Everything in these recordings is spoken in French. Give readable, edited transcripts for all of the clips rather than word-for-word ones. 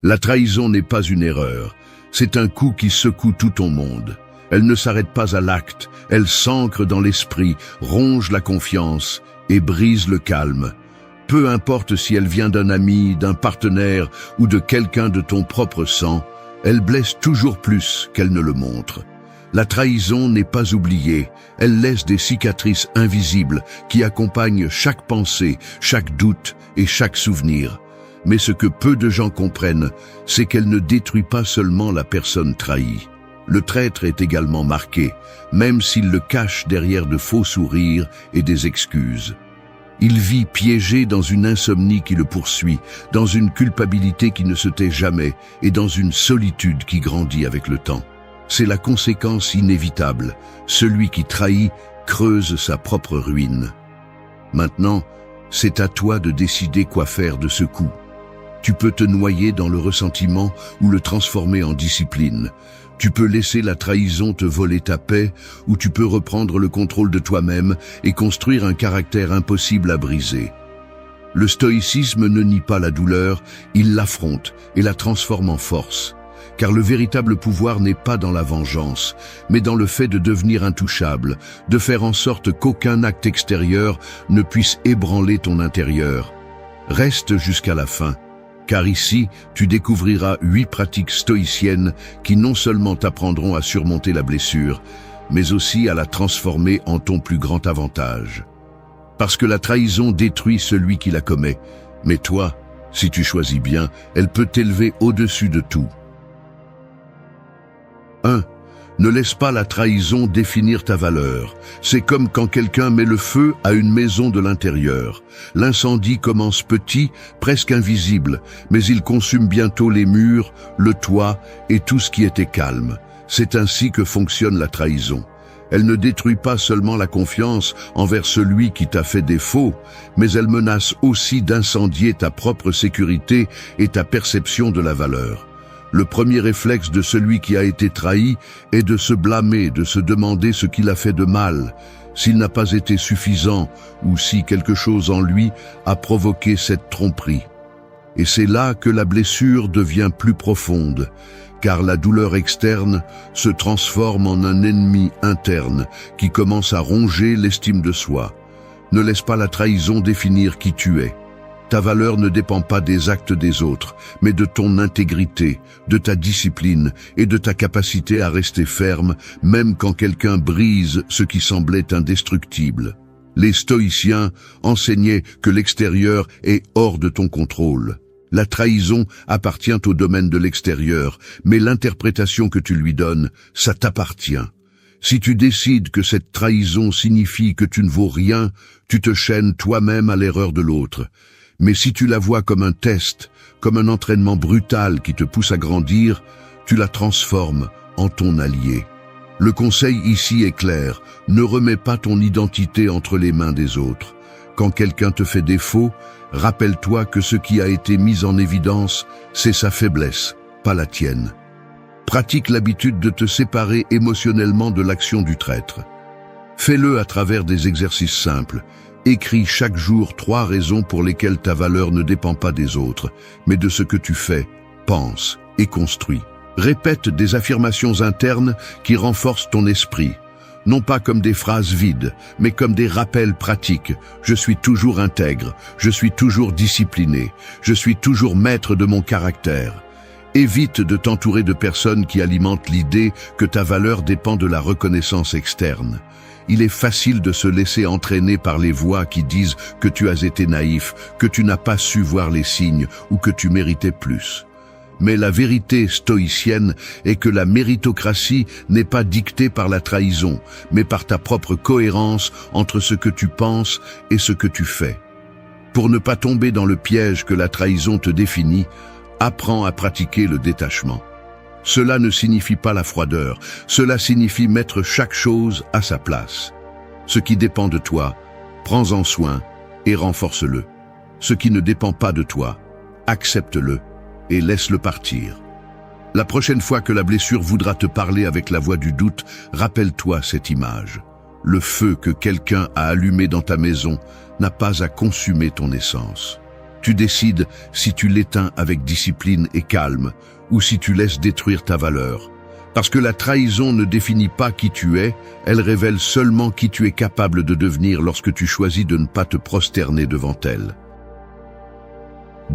La trahison n'est pas une erreur, c'est un coup qui secoue tout ton monde. Elle ne s'arrête pas à l'acte, elle s'ancre dans l'esprit, ronge la confiance et brise le calme. Peu importe si elle vient d'un ami, d'un partenaire ou de quelqu'un de ton propre sang, elle blesse toujours plus qu'elle ne le montre. La trahison n'est pas oubliée, elle laisse des cicatrices invisibles qui accompagnent chaque pensée, chaque doute et chaque souvenir. Mais ce que peu de gens comprennent, c'est qu'elle ne détruit pas seulement la personne trahie. Le traître est également marqué, même s'il le cache derrière de faux sourires et des excuses. Il vit piégé dans une insomnie qui le poursuit, dans une culpabilité qui ne se tait jamais et dans une solitude qui grandit avec le temps. C'est la conséquence inévitable. Celui qui trahit creuse sa propre ruine. Maintenant, c'est à toi de décider quoi faire de ce coup. Tu peux te noyer dans le ressentiment ou le transformer en discipline. Tu peux laisser la trahison te voler ta paix ou tu peux reprendre le contrôle de toi-même et construire un caractère impossible à briser. Le stoïcisme ne nie pas la douleur, il l'affronte et la transforme en force. Car le véritable pouvoir n'est pas dans la vengeance, mais dans le fait de devenir intouchable, de faire en sorte qu'aucun acte extérieur ne puisse ébranler ton intérieur. Reste jusqu'à la fin. Car ici, tu découvriras 8 pratiques stoïciennes qui non seulement t'apprendront à surmonter la blessure, mais aussi à la transformer en ton plus grand avantage. Parce que la trahison détruit celui qui la commet, mais toi, si tu choisis bien, elle peut t'élever au-dessus de tout. 1. Ne laisse pas la trahison définir ta valeur. C'est comme quand quelqu'un met le feu à une maison de l'intérieur. L'incendie commence petit, presque invisible, mais il consume bientôt les murs, le toit et tout ce qui était calme. C'est ainsi que fonctionne la trahison. Elle ne détruit pas seulement la confiance envers celui qui t'a fait défaut, mais elle menace aussi d'incendier ta propre sécurité et ta perception de la valeur. Le premier réflexe de celui qui a été trahi est de se blâmer, de se demander ce qu'il a fait de mal, s'il n'a pas été suffisant ou si quelque chose en lui a provoqué cette tromperie. Et c'est là que la blessure devient plus profonde, car la douleur externe se transforme en un ennemi interne qui commence à ronger l'estime de soi. Ne laisse pas la trahison définir qui tu es. Ta valeur ne dépend pas des actes des autres, mais de ton intégrité, de ta discipline et de ta capacité à rester ferme, même quand quelqu'un brise ce qui semblait indestructible. Les stoïciens enseignaient que l'extérieur est hors de ton contrôle. La trahison appartient au domaine de l'extérieur, mais l'interprétation que tu lui donnes, ça t'appartient. Si tu décides que cette trahison signifie que tu ne vaux rien, tu te chaînes toi-même à l'erreur de l'autre. Mais si tu la vois comme un test, comme un entraînement brutal qui te pousse à grandir, tu la transformes en ton allié. Le conseil ici est clair, ne remets pas ton identité entre les mains des autres. Quand quelqu'un te fait défaut, rappelle-toi que ce qui a été mis en évidence, c'est sa faiblesse, pas la tienne. Pratique l'habitude de te séparer émotionnellement de l'action du traître. Fais-le à travers des exercices simples. Écris chaque jour 3 raisons pour lesquelles ta valeur ne dépend pas des autres, mais de ce que tu fais, penses et construis. Répète des affirmations internes qui renforcent ton esprit, non pas comme des phrases vides, mais comme des rappels pratiques. Je suis toujours intègre, je suis toujours discipliné, je suis toujours maître de mon caractère. Évite de t'entourer de personnes qui alimentent l'idée que ta valeur dépend de la reconnaissance externe. Il est facile de se laisser entraîner par les voix qui disent que tu as été naïf, que tu n'as pas su voir les signes ou que tu méritais plus. Mais la vérité stoïcienne est que la méritocratie n'est pas dictée par la trahison, mais par ta propre cohérence entre ce que tu penses et ce que tu fais. Pour ne pas tomber dans le piège que la trahison te définit, apprends à pratiquer le détachement. Cela ne signifie pas la froideur, cela signifie mettre chaque chose à sa place. Ce qui dépend de toi, prends-en soin et renforce-le. Ce qui ne dépend pas de toi, accepte-le et laisse-le partir. La prochaine fois que la blessure voudra te parler avec la voix du doute, rappelle-toi cette image. Le feu que quelqu'un a allumé dans ta maison n'a pas à consumer ton essence. Tu décides si tu l'éteins avec discipline et calme ou si tu laisses détruire ta valeur. Parce que la trahison ne définit pas qui tu es, elle révèle seulement qui tu es capable de devenir lorsque tu choisis de ne pas te prosterner devant elle.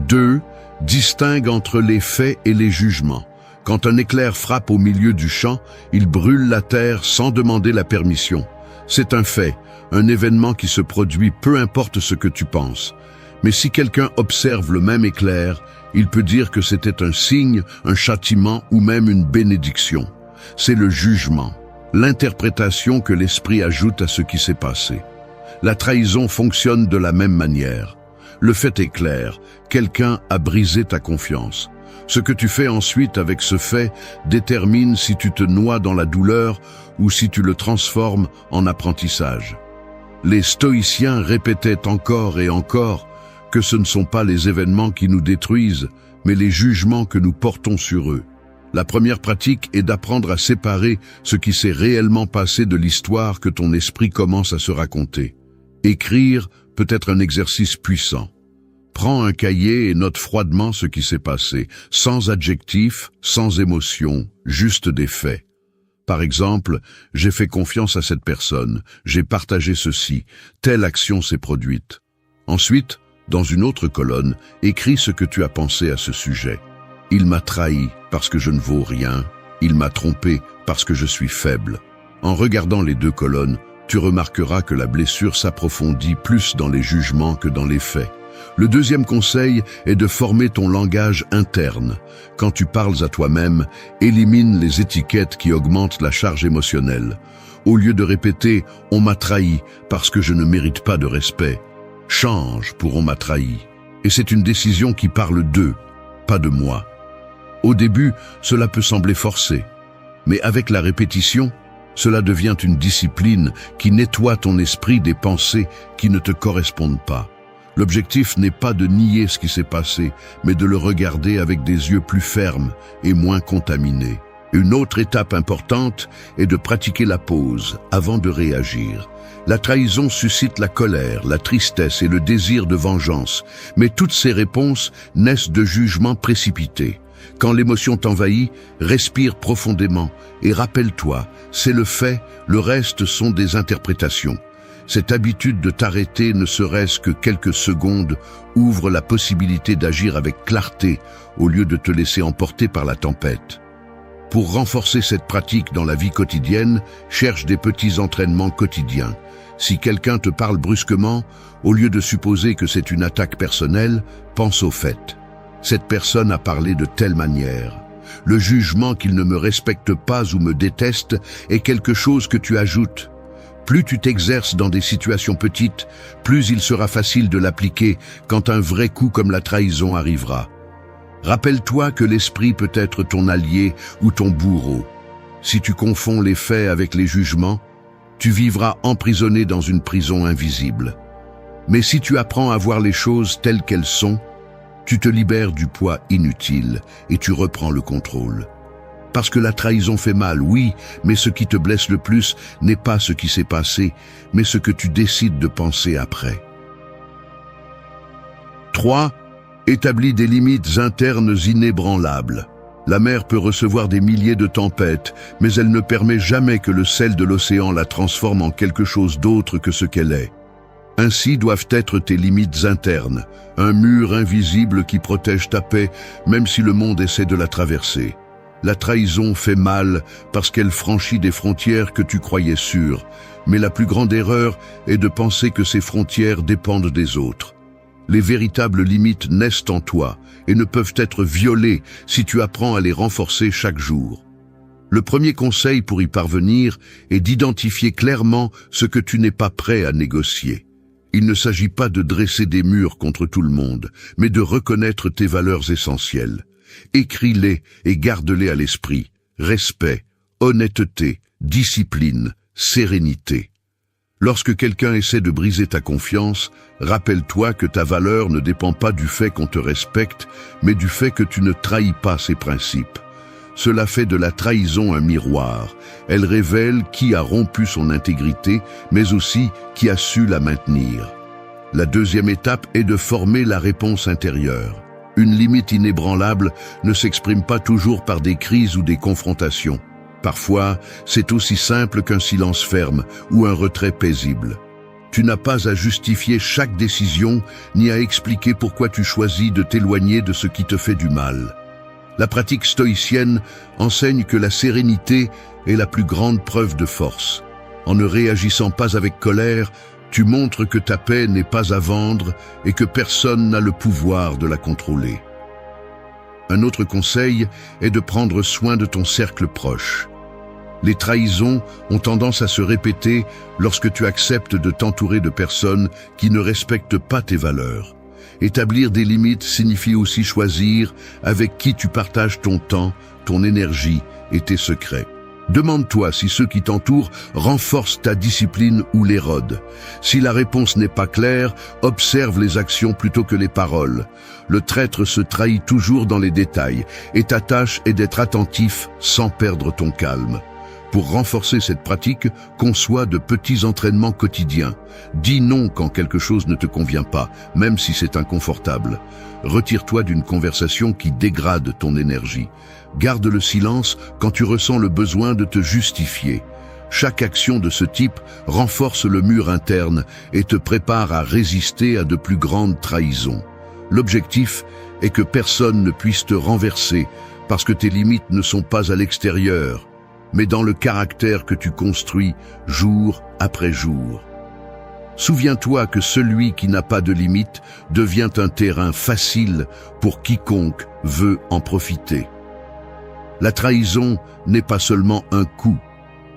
2. Distingue entre les faits et les jugements. Quand un éclair frappe au milieu du champ, il brûle la terre sans demander la permission. C'est un fait, un événement qui se produit peu importe ce que tu penses. Mais si quelqu'un observe le même éclair, il peut dire que c'était un signe, un châtiment ou même une bénédiction. C'est le jugement, l'interprétation que l'esprit ajoute à ce qui s'est passé. La trahison fonctionne de la même manière. Le fait est clair, quelqu'un a brisé ta confiance. Ce que tu fais ensuite avec ce fait détermine si tu te noies dans la douleur ou si tu le transformes en apprentissage. Les stoïciens répétaient encore et encore que ce ne sont pas les événements qui nous détruisent, mais les jugements que nous portons sur eux. La première pratique est d'apprendre à séparer ce qui s'est réellement passé de l'histoire que ton esprit commence à se raconter. Écrire peut être un exercice puissant. Prends un cahier et note froidement ce qui s'est passé, sans adjectifs, sans émotion, juste des faits. Par exemple, j'ai fait confiance à cette personne, j'ai partagé ceci, telle action s'est produite. Ensuite, dans une autre colonne, écris ce que tu as pensé à ce sujet. Il m'a trahi parce que je ne vaux rien, il m'a trompé parce que je suis faible. En regardant les deux colonnes, tu remarqueras que la blessure s'approfondit plus dans les jugements que dans les faits. Le deuxième conseil est de former ton langage interne. Quand tu parles à toi-même, élimine les étiquettes qui augmentent la charge émotionnelle. Au lieu de répéter « on m'a trahi parce que je ne mérite pas de respect », change pour « on m'a trahi ». Et c'est une décision qui parle d'eux, pas de moi. Au début, cela peut sembler forcé, mais avec la répétition, cela devient une discipline qui nettoie ton esprit des pensées qui ne te correspondent pas. L'objectif n'est pas de nier ce qui s'est passé, mais de le regarder avec des yeux plus fermes et moins contaminés. Une autre étape importante est de pratiquer la pause avant de réagir. La trahison suscite la colère, la tristesse et le désir de vengeance, mais toutes ces réponses naissent de jugements précipités. Quand l'émotion t'envahit, respire profondément et rappelle-toi, c'est le fait, le reste sont des interprétations. Cette habitude de t'arrêter ne serait-ce que quelques secondes ouvre la possibilité d'agir avec clarté au lieu de te laisser emporter par la tempête. Pour renforcer cette pratique dans la vie quotidienne, cherche des petits entraînements quotidiens. Si quelqu'un te parle brusquement, au lieu de supposer que c'est une attaque personnelle, pense au fait. Cette personne a parlé de telle manière. Le jugement qu'il ne me respecte pas ou me déteste est quelque chose que tu ajoutes. Plus tu t'exerces dans des situations petites, plus il sera facile de l'appliquer quand un vrai coup comme la trahison arrivera. Rappelle-toi que l'esprit peut être ton allié ou ton bourreau. Si tu confonds les faits avec les jugements, tu vivras emprisonné dans une prison invisible. Mais si tu apprends à voir les choses telles qu'elles sont, tu te libères du poids inutile et tu reprends le contrôle. Parce que la trahison fait mal, oui, mais ce qui te blesse le plus n'est pas ce qui s'est passé, mais ce que tu décides de penser après. 3. Établis des limites internes inébranlables. La mer peut recevoir des milliers de tempêtes, mais elle ne permet jamais que le sel de l'océan la transforme en quelque chose d'autre que ce qu'elle est. Ainsi doivent être tes limites internes, un mur invisible qui protège ta paix, même si le monde essaie de la traverser. La trahison fait mal parce qu'elle franchit des frontières que tu croyais sûres, mais la plus grande erreur est de penser que ces frontières dépendent des autres. Les véritables limites naissent en toi et ne peuvent être violées si tu apprends à les renforcer chaque jour. Le premier conseil pour y parvenir est d'identifier clairement ce que tu n'es pas prêt à négocier. Il ne s'agit pas de dresser des murs contre tout le monde, mais de reconnaître tes valeurs essentielles. Écris-les et garde-les à l'esprit. Respect, honnêteté, discipline, sérénité. Lorsque quelqu'un essaie de briser ta confiance, rappelle-toi que ta valeur ne dépend pas du fait qu'on te respecte, mais du fait que tu ne trahis pas ses principes. Cela fait de la trahison un miroir. Elle révèle qui a rompu son intégrité, mais aussi qui a su la maintenir. La deuxième étape est de former la réponse intérieure. Une limite inébranlable ne s'exprime pas toujours par des crises ou des confrontations. Parfois, c'est aussi simple qu'un silence ferme ou un retrait paisible. Tu n'as pas à justifier chaque décision, ni à expliquer pourquoi tu choisis de t'éloigner de ce qui te fait du mal. La pratique stoïcienne enseigne que la sérénité est la plus grande preuve de force. En ne réagissant pas avec colère, tu montres que ta paix n'est pas à vendre et que personne n'a le pouvoir de la contrôler. Un autre conseil est de prendre soin de ton cercle proche. Les trahisons ont tendance à se répéter lorsque tu acceptes de t'entourer de personnes qui ne respectent pas tes valeurs. Établir des limites signifie aussi choisir avec qui tu partages ton temps, ton énergie et tes secrets. Demande-toi si ceux qui t'entourent renforcent ta discipline ou l'érodent. Si la réponse n'est pas claire, observe les actions plutôt que les paroles. Le traître se trahit toujours dans les détails et ta tâche est d'être attentif sans perdre ton calme. Pour renforcer cette pratique, conçois de petits entraînements quotidiens. Dis non quand quelque chose ne te convient pas, même si c'est inconfortable. Retire-toi d'une conversation qui dégrade ton énergie. Garde le silence quand tu ressens le besoin de te justifier. Chaque action de ce type renforce le mur interne et te prépare à résister à de plus grandes trahisons. L'objectif est que personne ne puisse te renverser parce que tes limites ne sont pas à l'extérieur, mais dans le caractère que tu construis jour après jour. Souviens-toi que celui qui n'a pas de limite devient un terrain facile pour quiconque veut en profiter. La trahison n'est pas seulement un coup,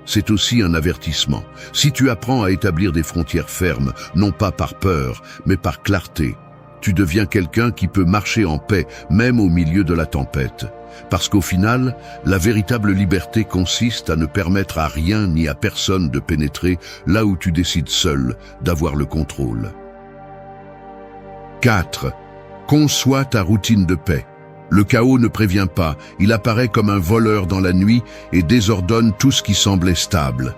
c'est aussi un avertissement. Si tu apprends à établir des frontières fermes, non pas par peur, mais par clarté, tu deviens quelqu'un qui peut marcher en paix, même au milieu de la tempête. Parce qu'au final, la véritable liberté consiste à ne permettre à rien ni à personne de pénétrer là où tu décides seul d'avoir le contrôle. 4. Conçois ta routine de paix. Le chaos ne prévient pas, il apparaît comme un voleur dans la nuit et désordonne tout ce qui semblait stable.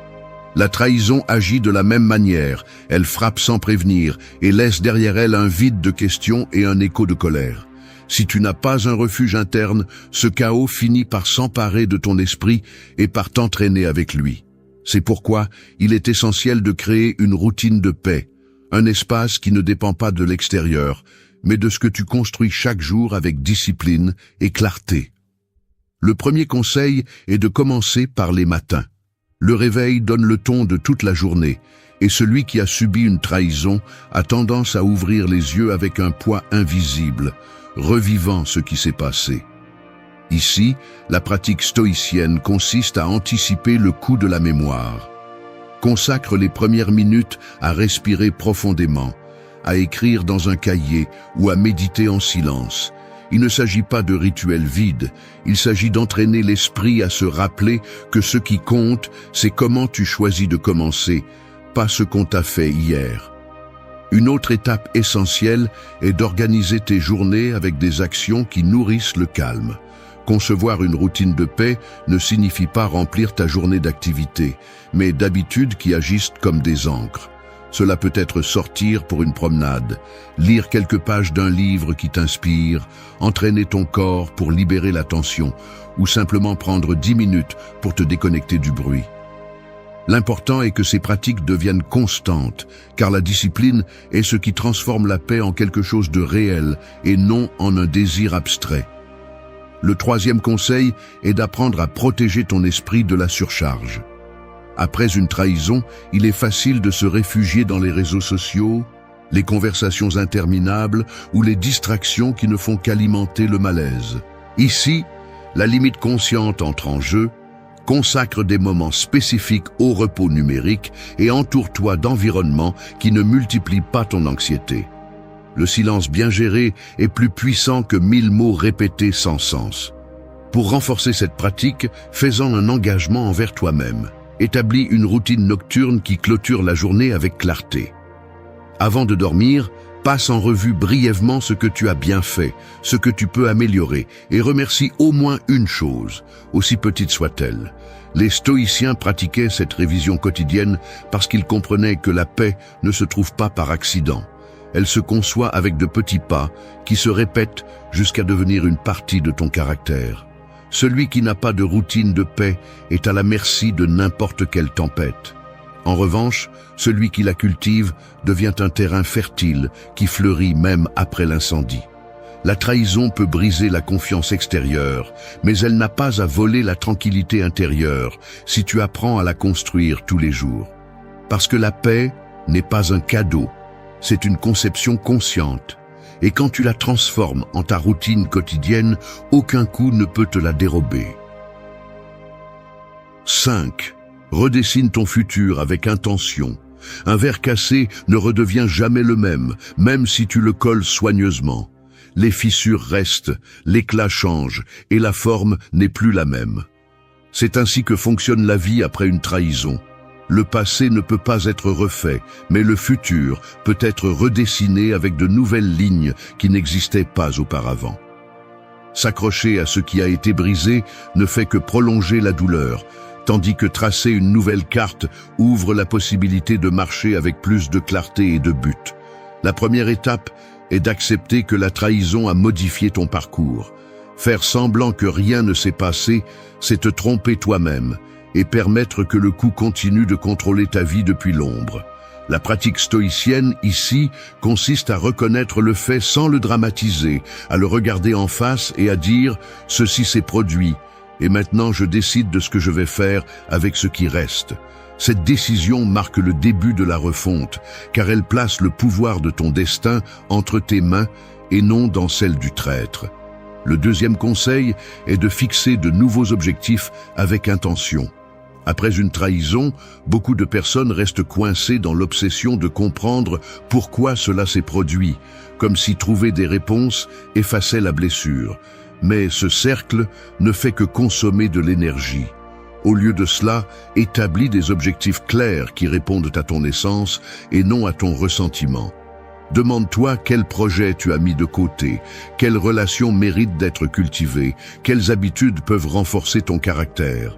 La trahison agit de la même manière, elle frappe sans prévenir et laisse derrière elle un vide de questions et un écho de colère. Si tu n'as pas un refuge interne, ce chaos finit par s'emparer de ton esprit et par t'entraîner avec lui. C'est pourquoi il est essentiel de créer une routine de paix, un espace qui ne dépend pas de l'extérieur, mais de ce que tu construis chaque jour avec discipline et clarté. Le premier conseil est de commencer par les matins. Le réveil donne le ton de toute la journée, et celui qui a subi une trahison a tendance à ouvrir les yeux avec un poids invisible, revivant ce qui s'est passé. Ici, la pratique stoïcienne consiste à anticiper le coup de la mémoire. Consacre les premières minutes à respirer profondément, à écrire dans un cahier ou à méditer en silence. Il ne s'agit pas de rituels vides, il s'agit d'entraîner l'esprit à se rappeler que ce qui compte, c'est comment tu choisis de commencer, pas ce qu'on t'a fait hier. Une autre étape essentielle est d'organiser tes journées avec des actions qui nourrissent le calme. Concevoir une routine de paix ne signifie pas remplir ta journée d'activités, mais d'habitudes qui agissent comme des ancres. Cela peut être sortir pour une promenade, lire quelques pages d'un livre qui t'inspire, entraîner ton corps pour libérer la tension, ou simplement prendre 10 minutes pour te déconnecter du bruit. L'important est que ces pratiques deviennent constantes, car la discipline est ce qui transforme la paix en quelque chose de réel et non en un désir abstrait. Le troisième conseil est d'apprendre à protéger ton esprit de la surcharge. Après une trahison, il est facile de se réfugier dans les réseaux sociaux, les conversations interminables ou les distractions qui ne font qu'alimenter le malaise. Ici, la limite consciente entre en jeu. Consacre des moments spécifiques au repos numérique et entoure-toi d'environnements qui ne multiplient pas ton anxiété. Le silence bien géré est plus puissant que 1000 mots répétés sans sens. Pour renforcer cette pratique, fais-en un engagement envers toi-même. Établis une routine nocturne qui clôture la journée avec clarté. Avant de dormir, passe en revue brièvement ce que tu as bien fait, ce que tu peux améliorer, et remercie au moins une chose, aussi petite soit-elle. Les stoïciens pratiquaient cette révision quotidienne parce qu'ils comprenaient que la paix ne se trouve pas par accident. Elle se conçoit avec de petits pas qui se répètent jusqu'à devenir une partie de ton caractère. Celui qui n'a pas de routine de paix est à la merci de n'importe quelle tempête. En revanche, celui qui la cultive devient un terrain fertile qui fleurit même après l'incendie. La trahison peut briser la confiance extérieure, mais elle n'a pas à voler la tranquillité intérieure si tu apprends à la construire tous les jours. Parce que la paix n'est pas un cadeau, c'est une conception consciente. Et quand tu la transformes en ta routine quotidienne, aucun coup ne peut te la dérober. 5. Redessine ton futur avec intention. Un verre cassé ne redevient jamais le même si tu le colles soigneusement. Les fissures restent, l'éclat change et la forme n'est plus la même. C'est ainsi que fonctionne la vie après une trahison. Le passé ne peut pas être refait, mais le futur peut être redessiné avec de nouvelles lignes qui n'existaient pas auparavant. S'accrocher à ce qui a été brisé ne fait que prolonger la douleur, tandis que tracer une nouvelle carte ouvre la possibilité de marcher avec plus de clarté et de but. La première étape est d'accepter que la trahison a modifié ton parcours. Faire semblant que rien ne s'est passé, c'est te tromper toi-même et permettre que le coup continue de contrôler ta vie depuis l'ombre. La pratique stoïcienne, ici, consiste à reconnaître le fait sans le dramatiser, à le regarder en face et à dire « ceci s'est produit, et maintenant je décide de ce que je vais faire avec ce qui reste ». Cette décision marque le début de la refonte, car elle place le pouvoir de ton destin entre tes mains et non dans celle du traître. Le deuxième conseil est de fixer de nouveaux objectifs avec intention. Après une trahison, beaucoup de personnes restent coincées dans l'obsession de comprendre pourquoi cela s'est produit, comme si trouver des réponses effaçait la blessure. Mais ce cercle ne fait que consommer de l'énergie. Au lieu de cela, établis des objectifs clairs qui répondent à ton essence et non à ton ressentiment. Demande-toi quel projet tu as mis de côté, quelles relations méritent d'être cultivées, quelles habitudes peuvent renforcer ton caractère.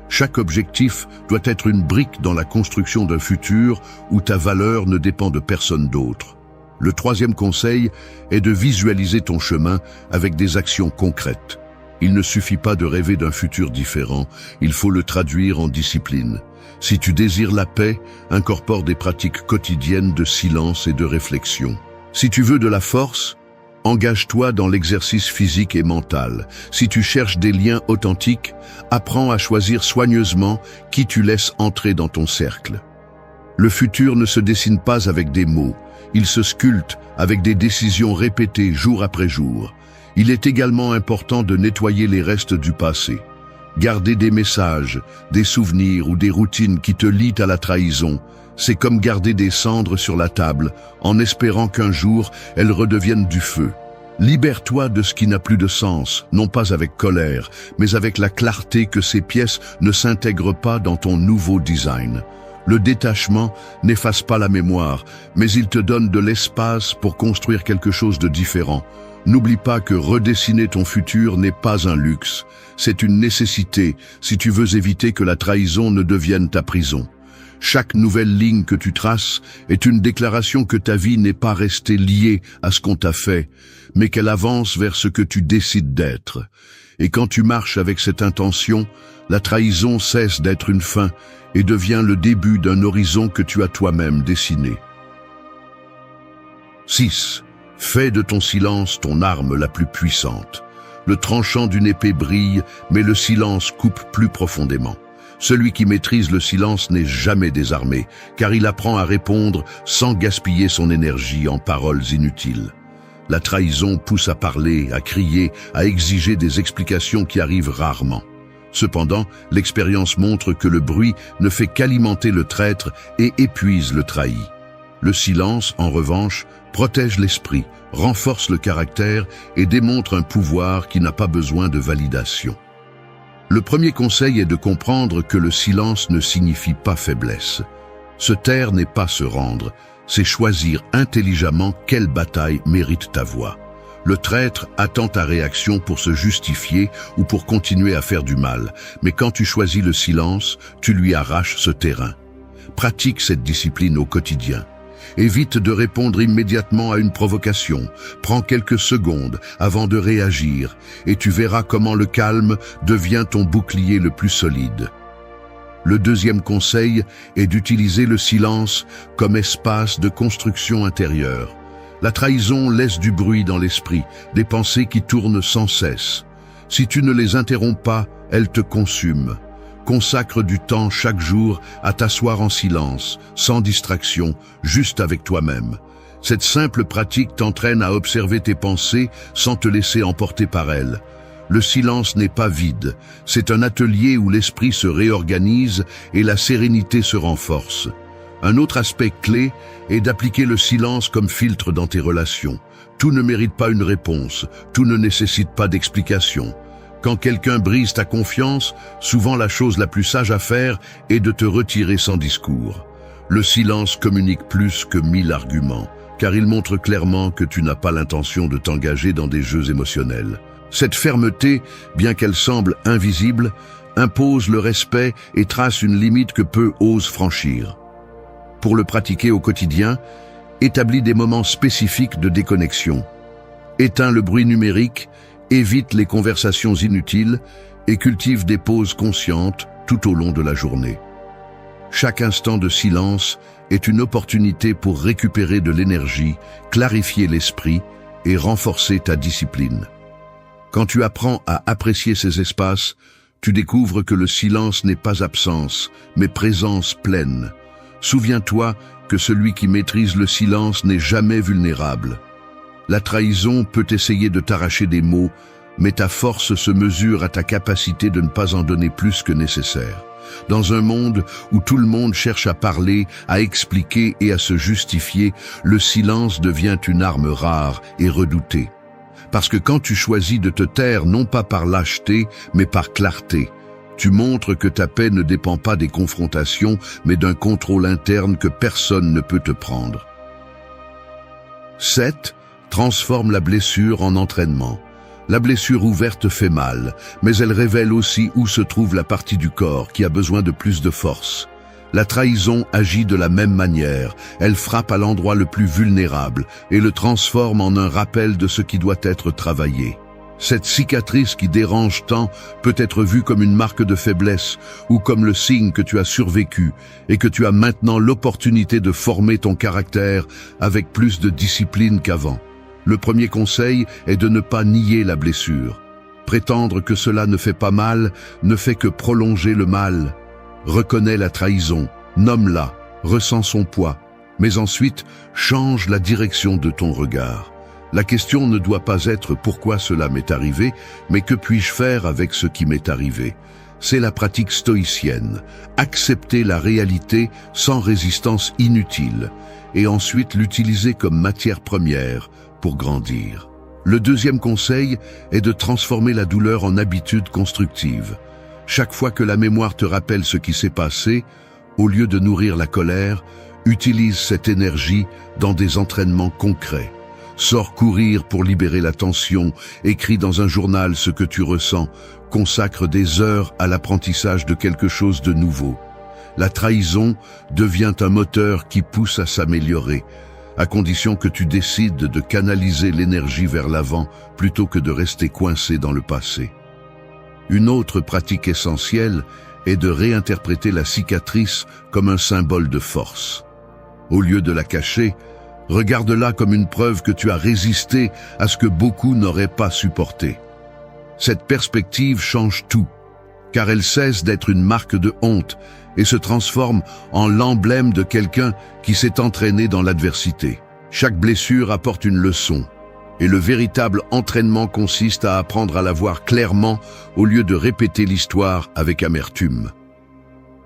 Chaque objectif doit être une brique dans la construction d'un futur où ta valeur ne dépend de personne d'autre. Le troisième conseil est de visualiser ton chemin avec des actions concrètes. Il ne suffit pas de rêver d'un futur différent, il faut le traduire en discipline. Si tu désires la paix, incorpore des pratiques quotidiennes de silence et de réflexion. Si tu veux de la force, engage-toi dans l'exercice physique et mental. Si tu cherches des liens authentiques, apprends à choisir soigneusement qui tu laisses entrer dans ton cercle. Le futur ne se dessine pas avec des mots, il se sculpte avec des décisions répétées jour après jour. Il est également important de nettoyer les restes du passé. Garder des messages, des souvenirs ou des routines qui te lient à la trahison, c'est comme garder des cendres sur la table, en espérant qu'un jour, elles redeviennent du feu. Libère-toi de ce qui n'a plus de sens, non pas avec colère, mais avec la clarté que ces pièces ne s'intègrent pas dans ton nouveau design. Le détachement n'efface pas la mémoire, mais il te donne de l'espace pour construire quelque chose de différent. N'oublie pas que redessiner ton futur n'est pas un luxe, c'est une nécessité si tu veux éviter que la trahison ne devienne ta prison. Chaque nouvelle ligne que tu traces est une déclaration que ta vie n'est pas restée liée à ce qu'on t'a fait, mais qu'elle avance vers ce que tu décides d'être. Et quand tu marches avec cette intention, la trahison cesse d'être une fin et devient le début d'un horizon que tu as toi-même dessiné. 6. Fais de ton silence ton arme la plus puissante. Le tranchant d'une épée brille, mais le silence coupe plus profondément. Celui qui maîtrise le silence n'est jamais désarmé, car il apprend à répondre sans gaspiller son énergie en paroles inutiles. La trahison pousse à parler, à crier, à exiger des explications qui arrivent rarement. Cependant, l'expérience montre que le bruit ne fait qu'alimenter le traître et épuise le trahi. Le silence, en revanche, protège l'esprit, renforce le caractère et démontre un pouvoir qui n'a pas besoin de validation. Le premier conseil est de comprendre que le silence ne signifie pas faiblesse. Se taire n'est pas se rendre, c'est choisir intelligemment quelle bataille mérite ta voix. Le traître attend ta réaction pour se justifier ou pour continuer à faire du mal, mais quand tu choisis le silence, tu lui arraches ce terrain. Pratique cette discipline au quotidien. Évite de répondre immédiatement à une provocation. Prends quelques secondes avant de réagir et tu verras comment le calme devient ton bouclier le plus solide. Le deuxième conseil est d'utiliser le silence comme espace de construction intérieure. La trahison laisse du bruit dans l'esprit, des pensées qui tournent sans cesse. Si tu ne les interromps pas, elles te consument. Consacre du temps chaque jour à t'asseoir en silence, sans distraction, juste avec toi-même. Cette simple pratique t'entraîne à observer tes pensées sans te laisser emporter par elles. Le silence n'est pas vide, c'est un atelier où l'esprit se réorganise et la sérénité se renforce. Un autre aspect clé est d'appliquer le silence comme filtre dans tes relations. Tout ne mérite pas une réponse, tout ne nécessite pas d'explication. Quand quelqu'un brise ta confiance, souvent la chose la plus sage à faire est de te retirer sans discours. Le silence communique plus que 1000 arguments, car il montre clairement que tu n'as pas l'intention de t'engager dans des jeux émotionnels. Cette fermeté, bien qu'elle semble invisible, impose le respect et trace une limite que peu osent franchir. Pour le pratiquer au quotidien, établis des moments spécifiques de déconnexion. Éteins le bruit numérique, évite les conversations inutiles et cultive des pauses conscientes tout au long de la journée. Chaque instant de silence est une opportunité pour récupérer de l'énergie, clarifier l'esprit et renforcer ta discipline. Quand tu apprends à apprécier ces espaces, tu découvres que le silence n'est pas absence, mais présence pleine. Souviens-toi que celui qui maîtrise le silence n'est jamais vulnérable. La trahison peut essayer de t'arracher des mots, mais ta force se mesure à ta capacité de ne pas en donner plus que nécessaire. Dans un monde où tout le monde cherche à parler, à expliquer et à se justifier, le silence devient une arme rare et redoutée. Parce que quand tu choisis de te taire non pas par lâcheté, mais par clarté, tu montres que ta paix ne dépend pas des confrontations, mais d'un contrôle interne que personne ne peut te prendre. 7. Transforme la blessure en entraînement. La blessure ouverte fait mal, mais elle révèle aussi où se trouve la partie du corps qui a besoin de plus de force. La trahison agit de la même manière, elle frappe à l'endroit le plus vulnérable et le transforme en un rappel de ce qui doit être travaillé. Cette cicatrice qui dérange tant peut être vue comme une marque de faiblesse ou comme le signe que tu as survécu et que tu as maintenant l'opportunité de former ton caractère avec plus de discipline qu'avant. Le premier conseil est de ne pas nier la blessure. Prétendre que cela ne fait pas mal ne fait que prolonger le mal. Reconnais la trahison, nomme-la, ressens son poids, mais ensuite change la direction de ton regard. La question ne doit pas être pourquoi cela m'est arrivé, mais que puis-je faire avec ce qui m'est arrivé. C'est la pratique stoïcienne, accepter la réalité sans résistance inutile, et ensuite l'utiliser comme matière première pour grandir. Le deuxième conseil est de transformer la douleur en habitude constructive. Chaque fois que la mémoire te rappelle ce qui s'est passé, au lieu de nourrir la colère, utilise cette énergie dans des entraînements concrets. Sors courir pour libérer la tension, écris dans un journal ce que tu ressens, consacre des heures à l'apprentissage de quelque chose de nouveau. La trahison devient un moteur qui pousse à s'améliorer, à condition que tu décides de canaliser l'énergie vers l'avant plutôt que de rester coincé dans le passé. Une autre pratique essentielle est de réinterpréter la cicatrice comme un symbole de force. Au lieu de la cacher, regarde-la comme une preuve que tu as résisté à ce que beaucoup n'auraient pas supporté. Cette perspective change tout, car elle cesse d'être une marque de honte et se transforme en l'emblème de quelqu'un qui s'est entraîné dans l'adversité. Chaque blessure apporte une leçon, et le véritable entraînement consiste à apprendre à la voir clairement au lieu de répéter l'histoire avec amertume.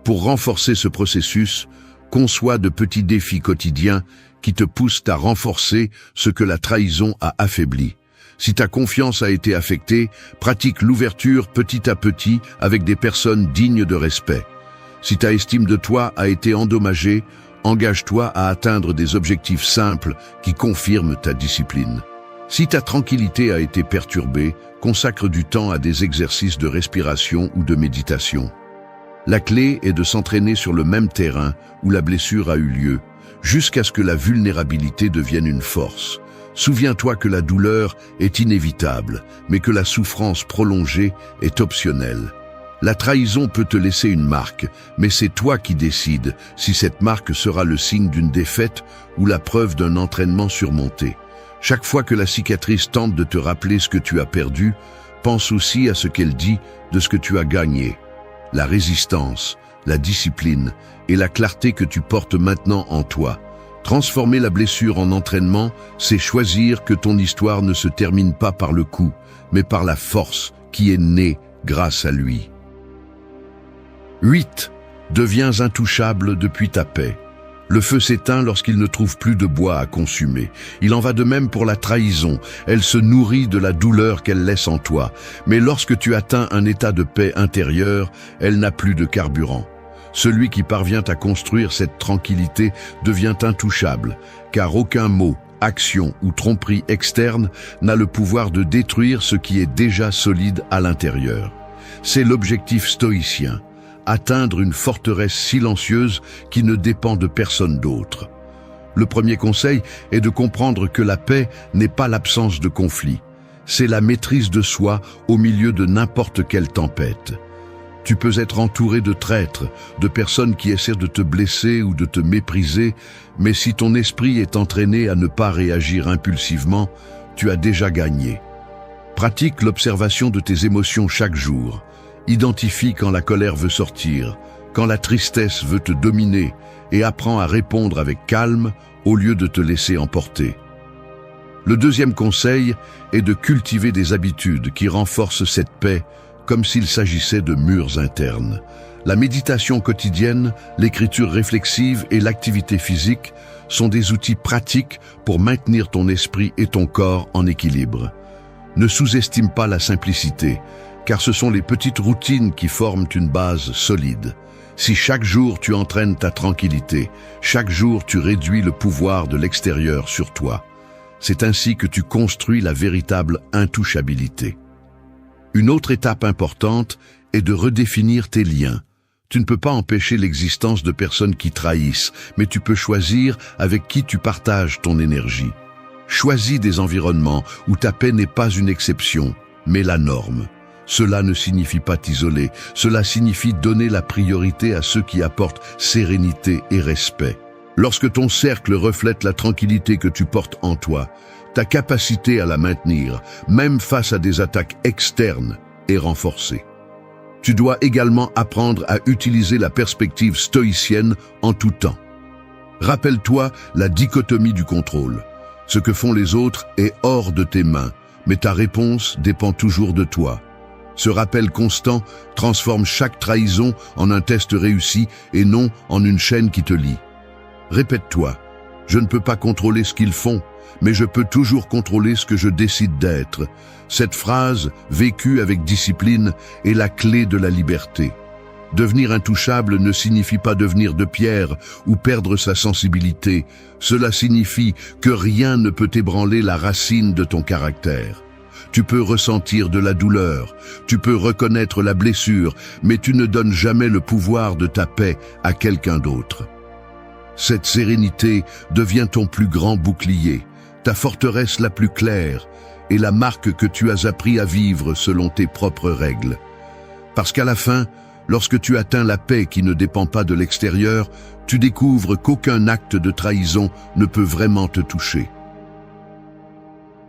Pour renforcer ce processus, conçois de petits défis quotidiens qui te poussent à renforcer ce que la trahison a affaibli. Si ta confiance a été affectée, pratique l'ouverture petit à petit avec des personnes dignes de respect. Si ta estime de toi a été endommagée, engage-toi à atteindre des objectifs simples qui confirment ta discipline. Si ta tranquillité a été perturbée, consacre du temps à des exercices de respiration ou de méditation. La clé est de s'entraîner sur le même terrain où la blessure a eu lieu, jusqu'à ce que la vulnérabilité devienne une force. Souviens-toi que la douleur est inévitable, mais que la souffrance prolongée est optionnelle. La trahison peut te laisser une marque, mais c'est toi qui décides si cette marque sera le signe d'une défaite ou la preuve d'un entraînement surmonté. Chaque fois que la cicatrice tente de te rappeler ce que tu as perdu, pense aussi à ce qu'elle dit de ce que tu as gagné. La résistance, la discipline et la clarté que tu portes maintenant en toi. Transformer la blessure en entraînement, c'est choisir que ton histoire ne se termine pas par le coup, mais par la force qui est née grâce à lui. 8. Deviens intouchable depuis ta paix. Le feu s'éteint lorsqu'il ne trouve plus de bois à consumer. Il en va de même pour la trahison. Elle se nourrit de la douleur qu'elle laisse en toi. Mais lorsque tu atteins un état de paix intérieure, elle n'a plus de carburant. Celui qui parvient à construire cette tranquillité devient intouchable, car aucun mot, action ou tromperie externe n'a le pouvoir de détruire ce qui est déjà solide à l'intérieur. C'est l'objectif stoïcien. Atteindre une forteresse silencieuse qui ne dépend de personne d'autre. Le premier conseil est de comprendre que la paix n'est pas l'absence de conflit. C'est la maîtrise de soi au milieu de n'importe quelle tempête. Tu peux être entouré de traîtres, de personnes qui essaient de te blesser ou de te mépriser, mais si ton esprit est entraîné à ne pas réagir impulsivement, tu as déjà gagné. Pratique l'observation de tes émotions chaque jour. Identifie quand la colère veut sortir, quand la tristesse veut te dominer, et apprends à répondre avec calme au lieu de te laisser emporter. Le deuxième conseil est de cultiver des habitudes qui renforcent cette paix, comme s'il s'agissait de murs internes. La méditation quotidienne, l'écriture réflexive et l'activité physique sont des outils pratiques pour maintenir ton esprit et ton corps en équilibre. Ne sous-estime pas la simplicité, car ce sont les petites routines qui forment une base solide. Si chaque jour tu entraînes ta tranquillité, chaque jour tu réduis le pouvoir de l'extérieur sur toi, c'est ainsi que tu construis la véritable intouchabilité. Une autre étape importante est de redéfinir tes liens. Tu ne peux pas empêcher l'existence de personnes qui trahissent, mais tu peux choisir avec qui tu partages ton énergie. Choisis des environnements où ta paix n'est pas une exception, mais la norme. Cela ne signifie pas t'isoler, cela signifie donner la priorité à ceux qui apportent sérénité et respect. Lorsque ton cercle reflète la tranquillité que tu portes en toi, ta capacité à la maintenir, même face à des attaques externes, est renforcée. Tu dois également apprendre à utiliser la perspective stoïcienne en tout temps. Rappelle-toi la dichotomie du contrôle. Ce que font les autres est hors de tes mains, mais ta réponse dépend toujours de toi. Ce rappel constant transforme chaque trahison en un test réussi et non en une chaîne qui te lie. Répète-toi, je ne peux pas contrôler ce qu'ils font, mais je peux toujours contrôler ce que je décide d'être. Cette phrase, vécue avec discipline, est la clé de la liberté. Devenir intouchable ne signifie pas devenir de pierre ou perdre sa sensibilité. Cela signifie que rien ne peut ébranler la racine de ton caractère. Tu peux ressentir de la douleur, tu peux reconnaître la blessure, mais tu ne donnes jamais le pouvoir de ta paix à quelqu'un d'autre. Cette sérénité devient ton plus grand bouclier, ta forteresse la plus claire et la marque que tu as appris à vivre selon tes propres règles. Parce qu'à la fin, lorsque tu atteins la paix qui ne dépend pas de l'extérieur, tu découvres qu'aucun acte de trahison ne peut vraiment te toucher.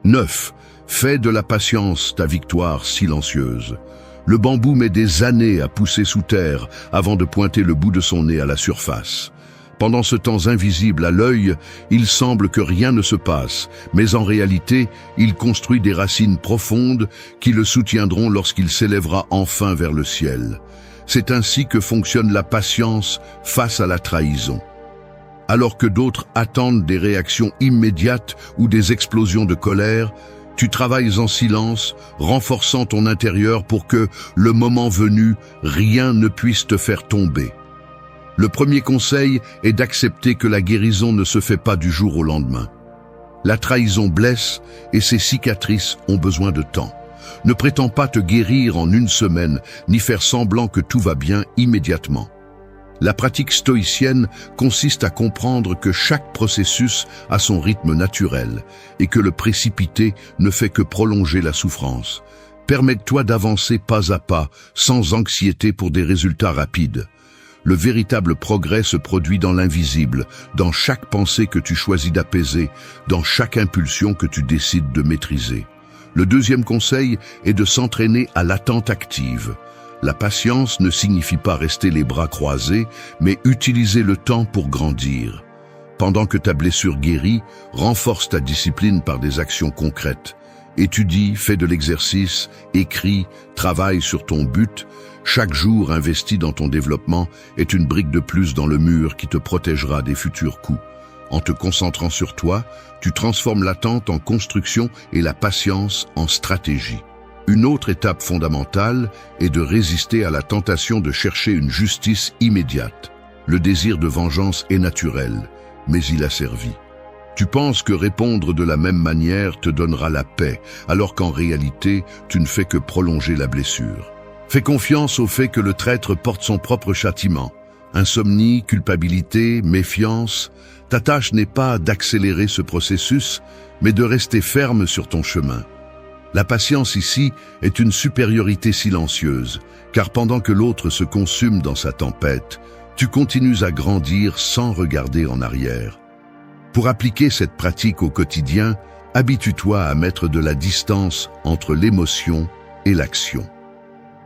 9. Fais de la patience ta victoire silencieuse. Le bambou met des années à pousser sous terre avant de pointer le bout de son nez à la surface. Pendant ce temps invisible à l'œil, il semble que rien ne se passe, mais en réalité, il construit des racines profondes qui le soutiendront lorsqu'il s'élèvera enfin vers le ciel. C'est ainsi que fonctionne la patience face à la trahison. Alors que d'autres attendent des réactions immédiates ou des explosions de colère, tu travailles en silence, renforçant ton intérieur pour que, le moment venu, rien ne puisse te faire tomber. Le premier conseil est d'accepter que la guérison ne se fait pas du jour au lendemain. La trahison blesse et ses cicatrices ont besoin de temps. Ne prétends pas te guérir en une semaine, ni faire semblant que tout va bien immédiatement. La pratique stoïcienne consiste à comprendre que chaque processus a son rythme naturel et que le précipité ne fait que prolonger la souffrance. Permets-toi d'avancer pas à pas, sans anxiété pour des résultats rapides. Le véritable progrès se produit dans l'invisible, dans chaque pensée que tu choisis d'apaiser, dans chaque impulsion que tu décides de maîtriser. Le deuxième conseil est de s'entraîner à l'attente active. La patience ne signifie pas rester les bras croisés, mais utiliser le temps pour grandir. Pendant que ta blessure guérit, renforce ta discipline par des actions concrètes. Étudie, fais de l'exercice, écris, travaille sur ton but. Chaque jour investi dans ton développement est une brique de plus dans le mur qui te protégera des futurs coups. En te concentrant sur toi, tu transformes l'attente en construction et la patience en stratégie. Une autre étape fondamentale est de résister à la tentation de chercher une justice immédiate. Le désir de vengeance est naturel, mais il a servi. Tu penses que répondre de la même manière te donnera la paix, alors qu'en réalité, tu ne fais que prolonger la blessure. Fais confiance au fait que le traître porte son propre châtiment. Insomnie, culpabilité, méfiance. Ta tâche n'est pas d'accélérer ce processus, mais de rester ferme sur ton chemin. La patience ici est une supériorité silencieuse, car pendant que l'autre se consume dans sa tempête, tu continues à grandir sans regarder en arrière. Pour appliquer cette pratique au quotidien, habitue-toi à mettre de la distance entre l'émotion et l'action.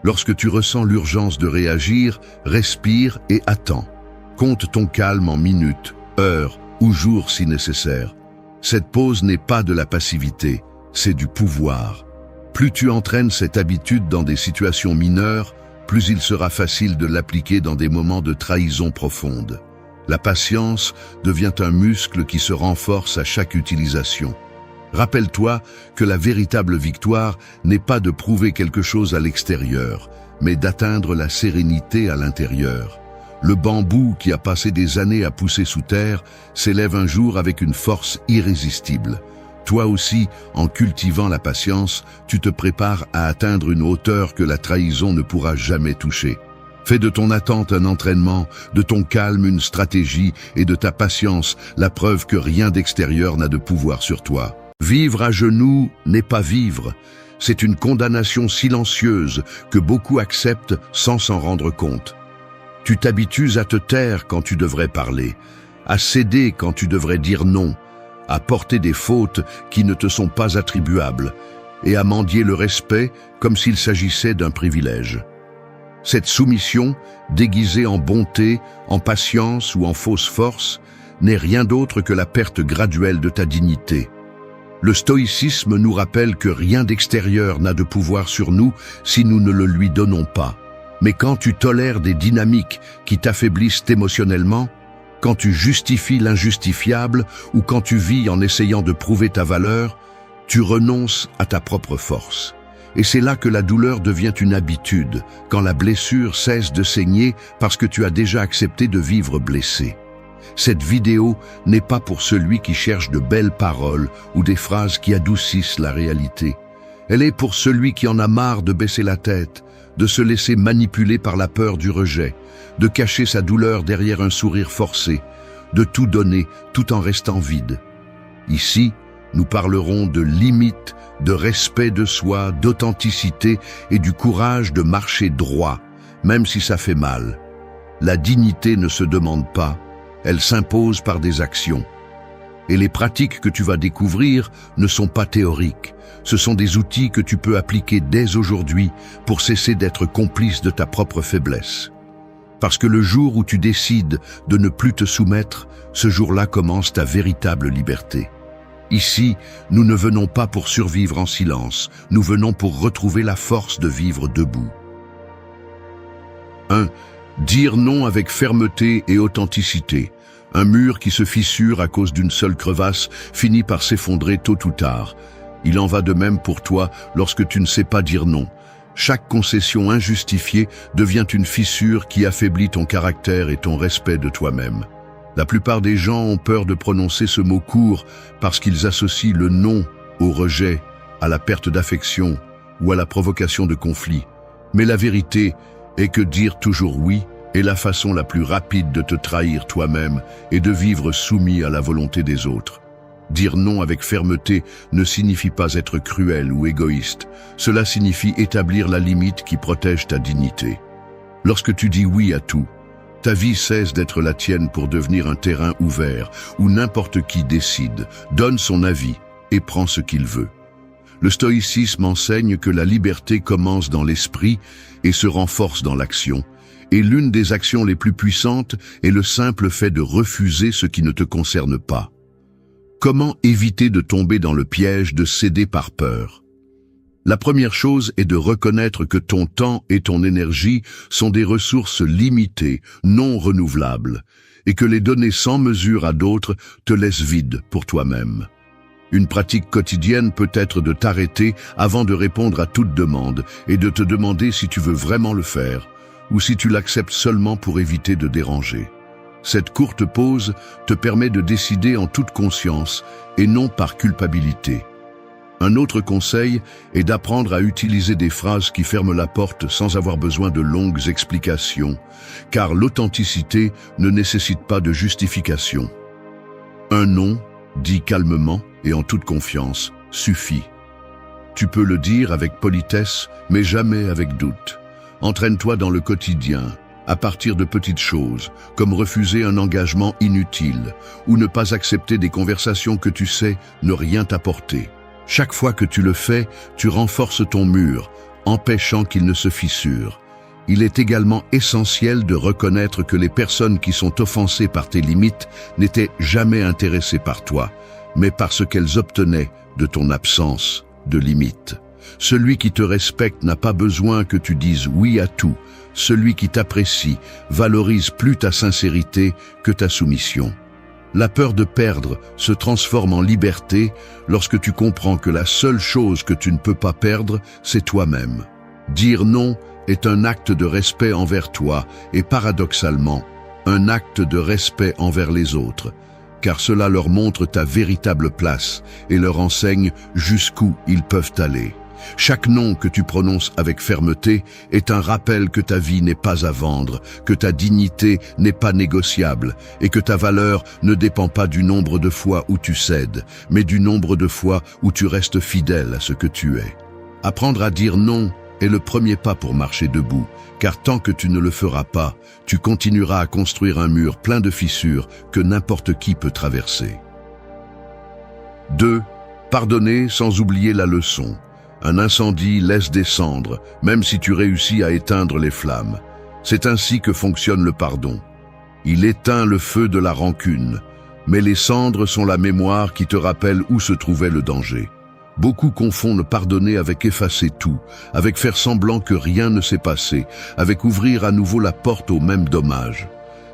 Lorsque tu ressens l'urgence de réagir, respire et attends. Compte ton calme en minutes, heures ou jours si nécessaire. Cette pause n'est pas de la passivité, c'est du pouvoir. Plus tu entraînes cette habitude dans des situations mineures, plus il sera facile de l'appliquer dans des moments de trahison profonde. La patience devient un muscle qui se renforce à chaque utilisation. Rappelle-toi que la véritable victoire n'est pas de prouver quelque chose à l'extérieur, mais d'atteindre la sérénité à l'intérieur. Le bambou qui a passé des années à pousser sous terre s'élève un jour avec une force irrésistible. Toi aussi, en cultivant la patience, tu te prépares à atteindre une hauteur que la trahison ne pourra jamais toucher. Fais de ton attente un entraînement, de ton calme une stratégie et de ta patience la preuve que rien d'extérieur n'a de pouvoir sur toi. Vivre à genoux n'est pas vivre. C'est une condamnation silencieuse que beaucoup acceptent sans s'en rendre compte. Tu t'habitues à te taire quand tu devrais parler, à céder quand tu devrais dire non, à porter des fautes qui ne te sont pas attribuables et à mendier le respect comme s'il s'agissait d'un privilège. Cette soumission, déguisée en bonté, en patience ou en fausse force, n'est rien d'autre que la perte graduelle de ta dignité. Le stoïcisme nous rappelle que rien d'extérieur n'a de pouvoir sur nous si nous ne le lui donnons pas. Mais quand tu tolères des dynamiques qui t'affaiblissent émotionnellement, quand tu justifies l'injustifiable ou quand tu vis en essayant de prouver ta valeur, tu renonces à ta propre force. Et c'est là que la douleur devient une habitude, quand la blessure cesse de saigner parce que tu as déjà accepté de vivre blessé. Cette vidéo n'est pas pour celui qui cherche de belles paroles ou des phrases qui adoucissent la réalité. Elle est pour celui qui en a marre de baisser la tête, de se laisser manipuler par la peur du rejet, de cacher sa douleur derrière un sourire forcé, de tout donner tout en restant vide. Ici, nous parlerons de limites, de respect de soi, d'authenticité et du courage de marcher droit, même si ça fait mal. La dignité ne se demande pas, elle s'impose par des actions. Et les pratiques que tu vas découvrir ne sont pas théoriques. Ce sont des outils que tu peux appliquer dès aujourd'hui pour cesser d'être complice de ta propre faiblesse. Parce que le jour où tu décides de ne plus te soumettre, ce jour-là commence ta véritable liberté. Ici, nous ne venons pas pour survivre en silence, nous venons pour retrouver la force de vivre debout. 1. Dire non avec fermeté et authenticité. Un mur qui se fissure à cause d'une seule crevasse finit par s'effondrer tôt ou tard. Il en va de même pour toi lorsque tu ne sais pas dire non. Chaque concession injustifiée devient une fissure qui affaiblit ton caractère et ton respect de toi-même. La plupart des gens ont peur de prononcer ce mot court parce qu'ils associent le non au rejet, à la perte d'affection ou à la provocation de conflits. Mais la vérité est que dire toujours oui Et la façon la plus rapide de te trahir toi-même est de vivre soumis à la volonté des autres. Dire non avec fermeté ne signifie pas être cruel ou égoïste. Cela signifie établir la limite qui protège ta dignité. Lorsque tu dis oui à tout, ta vie cesse d'être la tienne pour devenir un terrain ouvert où n'importe qui décide, donne son avis et prend ce qu'il veut. Le stoïcisme enseigne que la liberté commence dans l'esprit et se renforce dans l'action. Et l'une des actions les plus puissantes est le simple fait de refuser ce qui ne te concerne pas. Comment éviter de tomber dans le piège de céder par peur? La première chose est de reconnaître que ton temps et ton énergie sont des ressources limitées, non renouvelables, et que les donner sans mesure à d'autres te laisse vide pour toi-même. Une pratique quotidienne peut être de t'arrêter avant de répondre à toute demande et de te demander si tu veux vraiment le faire, ou si tu l'acceptes seulement pour éviter de déranger. Cette courte pause te permet de décider en toute conscience et non par culpabilité. Un autre conseil est d'apprendre à utiliser des phrases qui ferment la porte sans avoir besoin de longues explications, car l'authenticité ne nécessite pas de justification. Un non, dit calmement et en toute confiance, suffit. Tu peux le dire avec politesse, mais jamais avec doute. Entraîne-toi dans le quotidien, à partir de petites choses, comme refuser un engagement inutile ou ne pas accepter des conversations que tu sais ne rien t'apporter. Chaque fois que tu le fais, tu renforces ton mur, empêchant qu'il ne se fissure. Il est également essentiel de reconnaître que les personnes qui sont offensées par tes limites n'étaient jamais intéressées par toi, mais par ce qu'elles obtenaient de ton absence de limites. Celui qui te respecte n'a pas besoin que tu dises oui à tout. Celui qui t'apprécie valorise plus ta sincérité que ta soumission. La peur de perdre se transforme en liberté lorsque tu comprends que la seule chose que tu ne peux pas perdre, c'est toi-même. Dire non est un acte de respect envers toi et paradoxalement, un acte de respect envers les autres, car cela leur montre ta véritable place et leur enseigne jusqu'où ils peuvent aller. Chaque non que tu prononces avec fermeté est un rappel que ta vie n'est pas à vendre, que ta dignité n'est pas négociable et que ta valeur ne dépend pas du nombre de fois où tu cèdes, mais du nombre de fois où tu restes fidèle à ce que tu es. Apprendre à dire non est le premier pas pour marcher debout, car tant que tu ne le feras pas, tu continueras à construire un mur plein de fissures que n'importe qui peut traverser. 2. Pardonner sans oublier la leçon. Un incendie laisse des cendres, même si tu réussis à éteindre les flammes. C'est ainsi que fonctionne le pardon. Il éteint le feu de la rancune, mais les cendres sont la mémoire qui te rappelle où se trouvait le danger. Beaucoup confondent pardonner avec effacer tout, avec faire semblant que rien ne s'est passé, avec ouvrir à nouveau la porte au même dommage.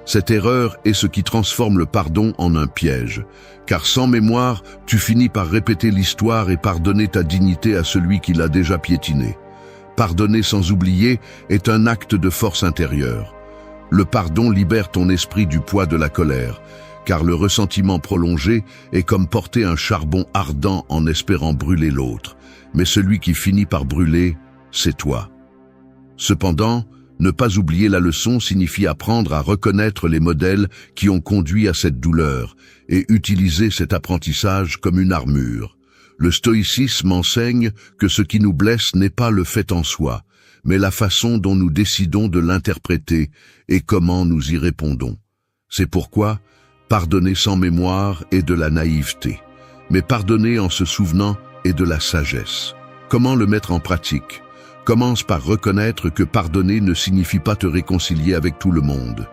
Cette erreur est ce qui transforme le pardon en un piège, car sans mémoire, tu finis par répéter l'histoire et pardonner ta dignité à celui qui l'a déjà piétinée. Pardonner sans oublier est un acte de force intérieure. Le pardon libère ton esprit du poids de la colère, car le ressentiment prolongé est comme porter un charbon ardent en espérant brûler l'autre. Mais celui qui finit par brûler, c'est toi. Cependant, ne pas oublier la leçon signifie apprendre à reconnaître les modèles qui ont conduit à cette douleur et utiliser cet apprentissage comme une armure. Le stoïcisme enseigne que ce qui nous blesse n'est pas le fait en soi, mais la façon dont nous décidons de l'interpréter et comment nous y répondons. C'est pourquoi pardonner sans mémoire est de la naïveté, mais pardonner en se souvenant est de la sagesse. Comment le mettre en pratique ? Commence par reconnaître que pardonner ne signifie pas te réconcilier avec tout le monde.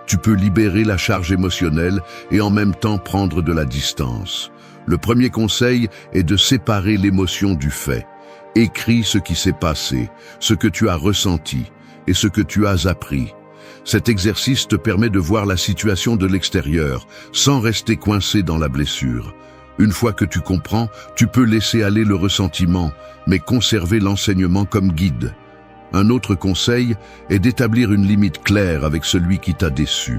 Tu peux libérer la charge émotionnelle et en même temps prendre de la distance. Le premier conseil est de séparer l'émotion du fait. Écris ce qui s'est passé, ce que tu as ressenti et ce que tu as appris. Cet exercice te permet de voir la situation de l'extérieur, sans rester coincé dans la blessure. Une fois que tu comprends, tu peux laisser aller le ressentiment, mais conserver l'enseignement comme guide. Un autre conseil est d'établir une limite claire avec celui qui t'a déçu.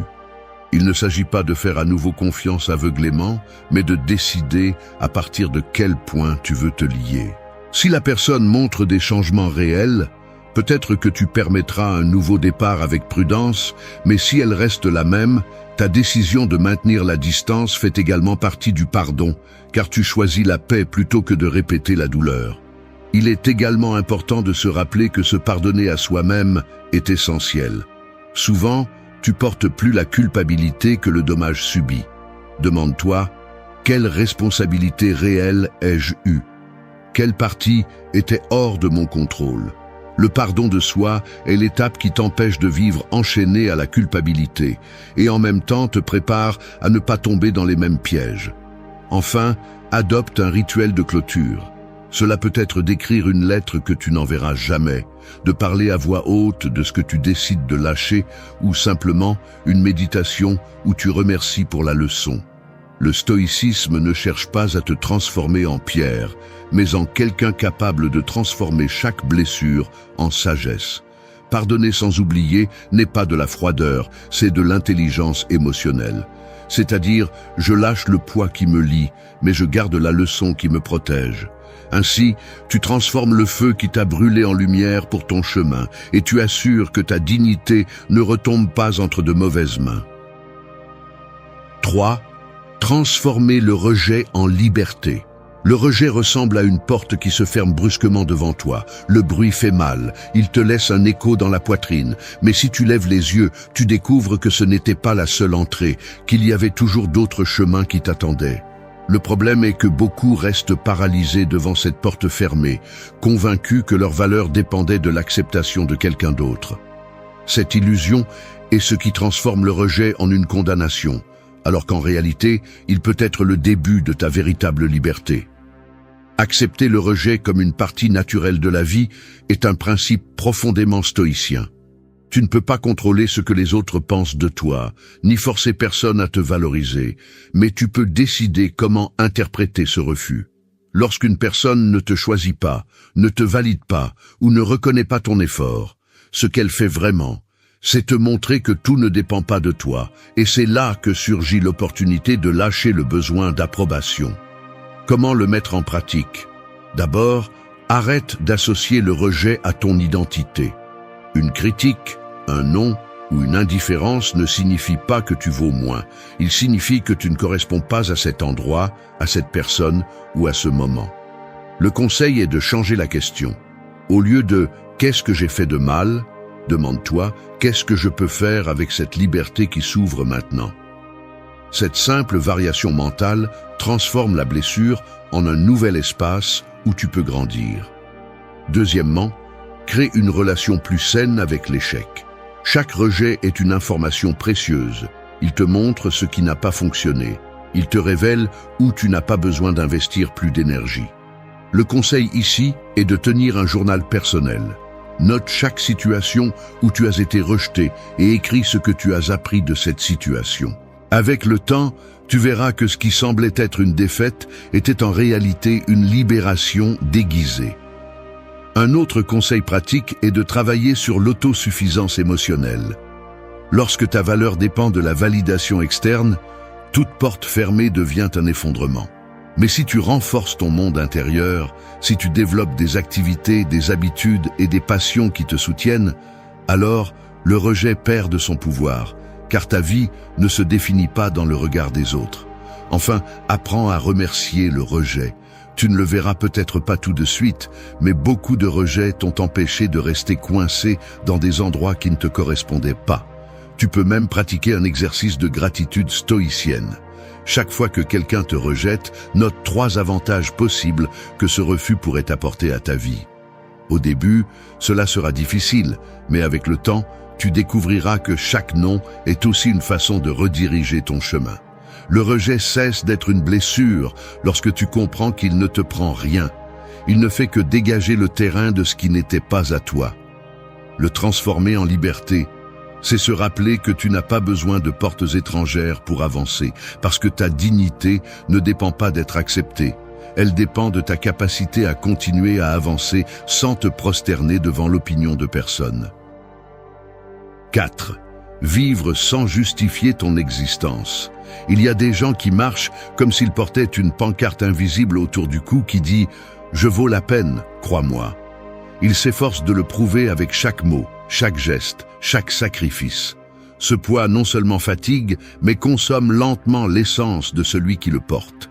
Il ne s'agit pas de faire à nouveau confiance aveuglément, mais de décider à partir de quel point tu veux te lier. Si la personne montre des changements réels, Peut-être que tu permettras un nouveau départ avec prudence, mais si elle reste la même, ta décision de maintenir la distance fait également partie du pardon, car tu choisis la paix plutôt que de répéter la douleur. Il est également important de se rappeler que se pardonner à soi-même est essentiel. Souvent, tu portes plus la culpabilité que le dommage subi. Demande-toi, quelle responsabilité réelle ai-je eue? Quelle partie était hors de mon contrôle? Le pardon de soi est l'étape qui t'empêche de vivre enchaîné à la culpabilité et en même temps te prépare à ne pas tomber dans les mêmes pièges. Enfin, adopte un rituel de clôture. Cela peut être d'écrire une lettre que tu n'enverras jamais, de parler à voix haute de ce que tu décides de lâcher ou simplement une méditation où tu remercies pour la leçon. Le stoïcisme ne cherche pas à te transformer en pierre, mais en quelqu'un capable de transformer chaque blessure en sagesse. Pardonner sans oublier n'est pas de la froideur, c'est de l'intelligence émotionnelle. C'est-à-dire, je lâche le poids qui me lie, mais je garde la leçon qui me protège. Ainsi, tu transformes le feu qui t'a brûlé en lumière pour ton chemin et tu assures que ta dignité ne retombe pas entre de mauvaises mains. 3. Transformer le rejet en liberté. Le rejet ressemble à une porte qui se ferme brusquement devant toi. Le bruit fait mal, il te laisse un écho dans la poitrine. Mais si tu lèves les yeux, tu découvres que ce n'était pas la seule entrée, qu'il y avait toujours d'autres chemins qui t'attendaient. Le problème est que beaucoup restent paralysés devant cette porte fermée, convaincus que leur valeur dépendait de l'acceptation de quelqu'un d'autre. Cette illusion est ce qui transforme le rejet en une condamnation, alors qu'en réalité, il peut être le début de ta véritable liberté. Accepter le rejet comme une partie naturelle de la vie est un principe profondément stoïcien. Tu ne peux pas contrôler ce que les autres pensent de toi, ni forcer personne à te valoriser, mais tu peux décider comment interpréter ce refus. Lorsqu'une personne ne te choisit pas, ne te valide pas ou ne reconnaît pas ton effort, ce qu'elle fait vraiment, c'est te montrer que tout ne dépend pas de toi, et c'est là que surgit l'opportunité de lâcher le besoin d'approbation. Comment le mettre en pratique? D'abord, arrête d'associer le rejet à ton identité. Une critique, un non ou une indifférence ne signifie pas que tu vaux moins. Il signifie que tu ne corresponds pas à cet endroit, à cette personne ou à ce moment. Le conseil est de changer la question. Au lieu de « qu'est-ce que j'ai fait de mal ?», demande-toi « qu'est-ce que je peux faire avec cette liberté qui s'ouvre maintenant ?» Cette simple variation mentale transforme la blessure en un nouvel espace où tu peux grandir. Deuxièmement, crée une relation plus saine avec l'échec. Chaque rejet est une information précieuse. Il te montre ce qui n'a pas fonctionné. Il te révèle où tu n'as pas besoin d'investir plus d'énergie. Le conseil ici est de tenir un journal personnel. Note chaque situation où tu as été rejeté et écris ce que tu as appris de cette situation. Avec le temps, tu verras que ce qui semblait être une défaite était en réalité une libération déguisée. Un autre conseil pratique est de travailler sur l'autosuffisance émotionnelle. Lorsque ta valeur dépend de la validation externe, toute porte fermée devient un effondrement. Mais si tu renforces ton monde intérieur, si tu développes des activités, des habitudes et des passions qui te soutiennent, alors le rejet perd de son pouvoir, car ta vie ne se définit pas dans le regard des autres. Enfin, apprends à remercier le rejet. Tu ne le verras peut-être pas tout de suite, mais beaucoup de rejets t'ont empêché de rester coincé dans des endroits qui ne te correspondaient pas. Tu peux même pratiquer un exercice de gratitude stoïcienne. Chaque fois que quelqu'un te rejette, note 3 avantages possibles que ce refus pourrait apporter à ta vie. Au début, cela sera difficile, mais avec le temps, tu découvriras que chaque non est aussi une façon de rediriger ton chemin. Le rejet cesse d'être une blessure lorsque tu comprends qu'il ne te prend rien. Il ne fait que dégager le terrain de ce qui n'était pas à toi. Le transformer en liberté, c'est se rappeler que tu n'as pas besoin de portes étrangères pour avancer, parce que ta dignité ne dépend pas d'être acceptée. Elle dépend de ta capacité à continuer à avancer sans te prosterner devant l'opinion de personne. 4. Vivre sans justifier ton existence. Il y a des gens qui marchent comme s'ils portaient une pancarte invisible autour du cou qui dit « Je vaux la peine, crois-moi ». Il s'efforce de le prouver avec chaque mot, chaque geste, chaque sacrifice. Ce poids non seulement fatigue, mais consomme lentement l'essence de celui qui le porte.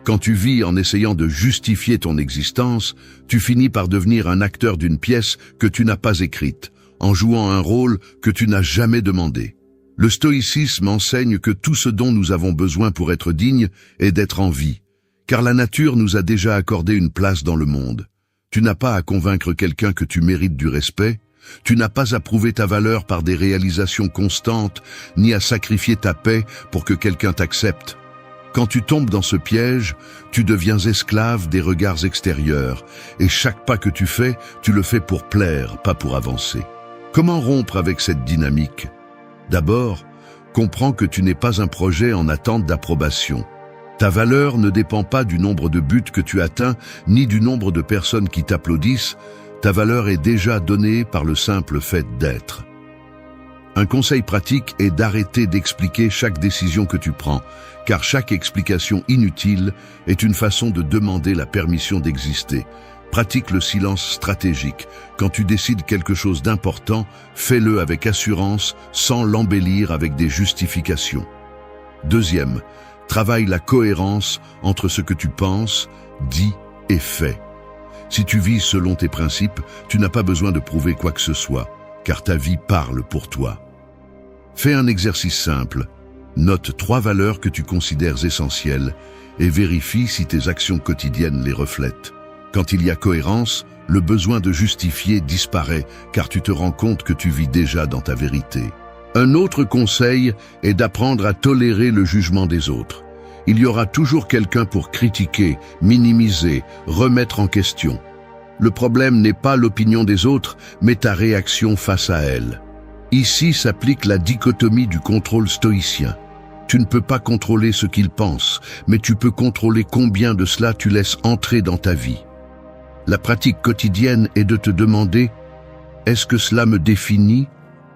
Quand tu vis en essayant de justifier ton existence, tu finis par devenir un acteur d'une pièce que tu n'as pas écrite, en jouant un rôle que tu n'as jamais demandé. Le stoïcisme enseigne que tout ce dont nous avons besoin pour être dignes est d'être en vie, car la nature nous a déjà accordé une place dans le monde. Tu n'as pas à convaincre quelqu'un que tu mérites du respect, tu n'as pas à prouver ta valeur par des réalisations constantes, ni à sacrifier ta paix pour que quelqu'un t'accepte. Quand tu tombes dans ce piège, tu deviens esclave des regards extérieurs, et chaque pas que tu fais, tu le fais pour plaire, pas pour avancer. Comment rompre avec cette dynamique? D'abord, comprends que tu n'es pas un projet en attente d'approbation. Ta valeur ne dépend pas du nombre de buts que tu atteins, ni du nombre de personnes qui t'applaudissent. Ta valeur est déjà donnée par le simple fait d'être. Un conseil pratique est d'arrêter d'expliquer chaque décision que tu prends, car chaque explication inutile est une façon de demander la permission d'exister. Pratique le silence stratégique. Quand tu décides quelque chose d'important, fais-le avec assurance, sans l'embellir avec des justifications. Deuxième, travaille la cohérence entre ce que tu penses, dis et fais. Si tu vis selon tes principes, tu n'as pas besoin de prouver quoi que ce soit, car ta vie parle pour toi. Fais un exercice simple. Note 3 valeurs que tu considères essentielles et vérifie si tes actions quotidiennes les reflètent. Quand il y a cohérence, le besoin de justifier disparaît, car tu te rends compte que tu vis déjà dans ta vérité. Un autre conseil est d'apprendre à tolérer le jugement des autres. Il y aura toujours quelqu'un pour critiquer, minimiser, remettre en question. Le problème n'est pas l'opinion des autres, mais ta réaction face à elle. Ici s'applique la dichotomie du contrôle stoïcien. Tu ne peux pas contrôler ce qu'ils pensent, mais tu peux contrôler combien de cela tu laisses entrer dans ta vie. La pratique quotidienne est de te demander « Est-ce que cela me définit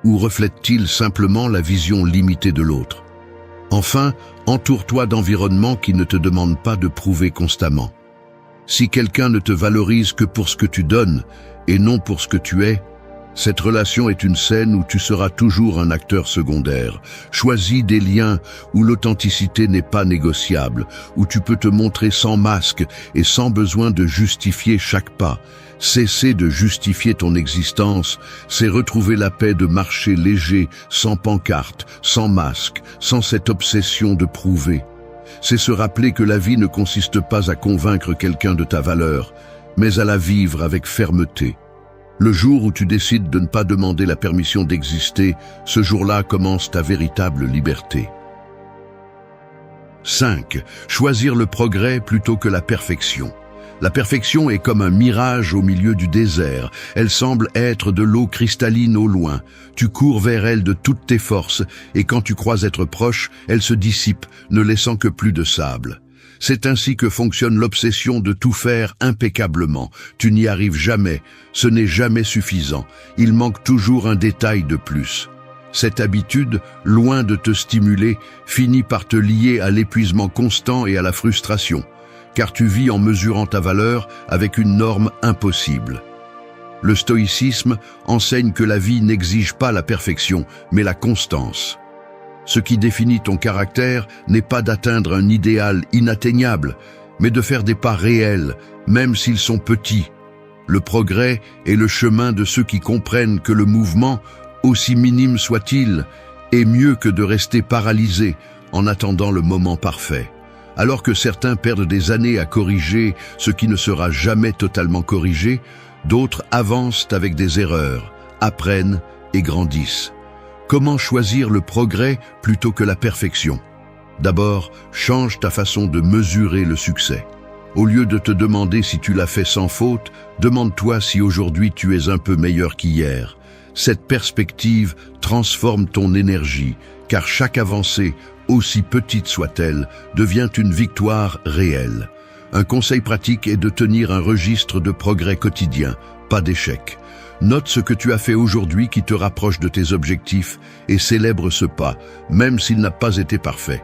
ou reflète-t-il simplement la vision limitée de l'autre ?» Enfin, entoure-toi d'environnements qui ne te demandent pas de prouver constamment. Si quelqu'un ne te valorise que pour ce que tu donnes et non pour ce que tu es, cette relation est une scène où tu seras toujours un acteur secondaire. Choisis des liens où l'authenticité n'est pas négociable, où tu peux te montrer sans masque et sans besoin de justifier chaque pas. Cesser de justifier ton existence, c'est retrouver la paix de marcher léger, sans pancarte, sans masque, sans cette obsession de prouver. C'est se rappeler que la vie ne consiste pas à convaincre quelqu'un de ta valeur, mais à la vivre avec fermeté. Le jour où tu décides de ne pas demander la permission d'exister, ce jour-là commence ta véritable liberté. 5. Choisir le progrès plutôt que la perfection. La perfection est comme un mirage au milieu du désert. Elle semble être de l'eau cristalline au loin. Tu cours vers elle de toutes tes forces, et quand tu crois être proche, elle se dissipe, ne laissant que plus de sable. C'est ainsi que fonctionne l'obsession de tout faire impeccablement. Tu n'y arrives jamais, ce n'est jamais suffisant. Il manque toujours un détail de plus. Cette habitude, loin de te stimuler, finit par te lier à l'épuisement constant et à la frustration, car tu vis en mesurant ta valeur avec une norme impossible. Le stoïcisme enseigne que la vie n'exige pas la perfection, mais la constance. Ce qui définit ton caractère n'est pas d'atteindre un idéal inatteignable, mais de faire des pas réels, même s'ils sont petits. Le progrès est le chemin de ceux qui comprennent que le mouvement, aussi minime soit-il, est mieux que de rester paralysé en attendant le moment parfait. Alors que certains perdent des années à corriger ce qui ne sera jamais totalement corrigé, d'autres avancent avec des erreurs, apprennent et grandissent. Comment choisir le progrès plutôt que la perfection? D'abord, change ta façon de mesurer le succès. Au lieu de te demander si tu l'as fait sans faute, demande-toi si aujourd'hui tu es un peu meilleur qu'hier. Cette perspective transforme ton énergie, car chaque avancée, aussi petite soit-elle, devient une victoire réelle. Un conseil pratique est de tenir un registre de progrès quotidien, pas d'échecs. Note ce que tu as fait aujourd'hui qui te rapproche de tes objectifs et célèbre ce pas, même s'il n'a pas été parfait.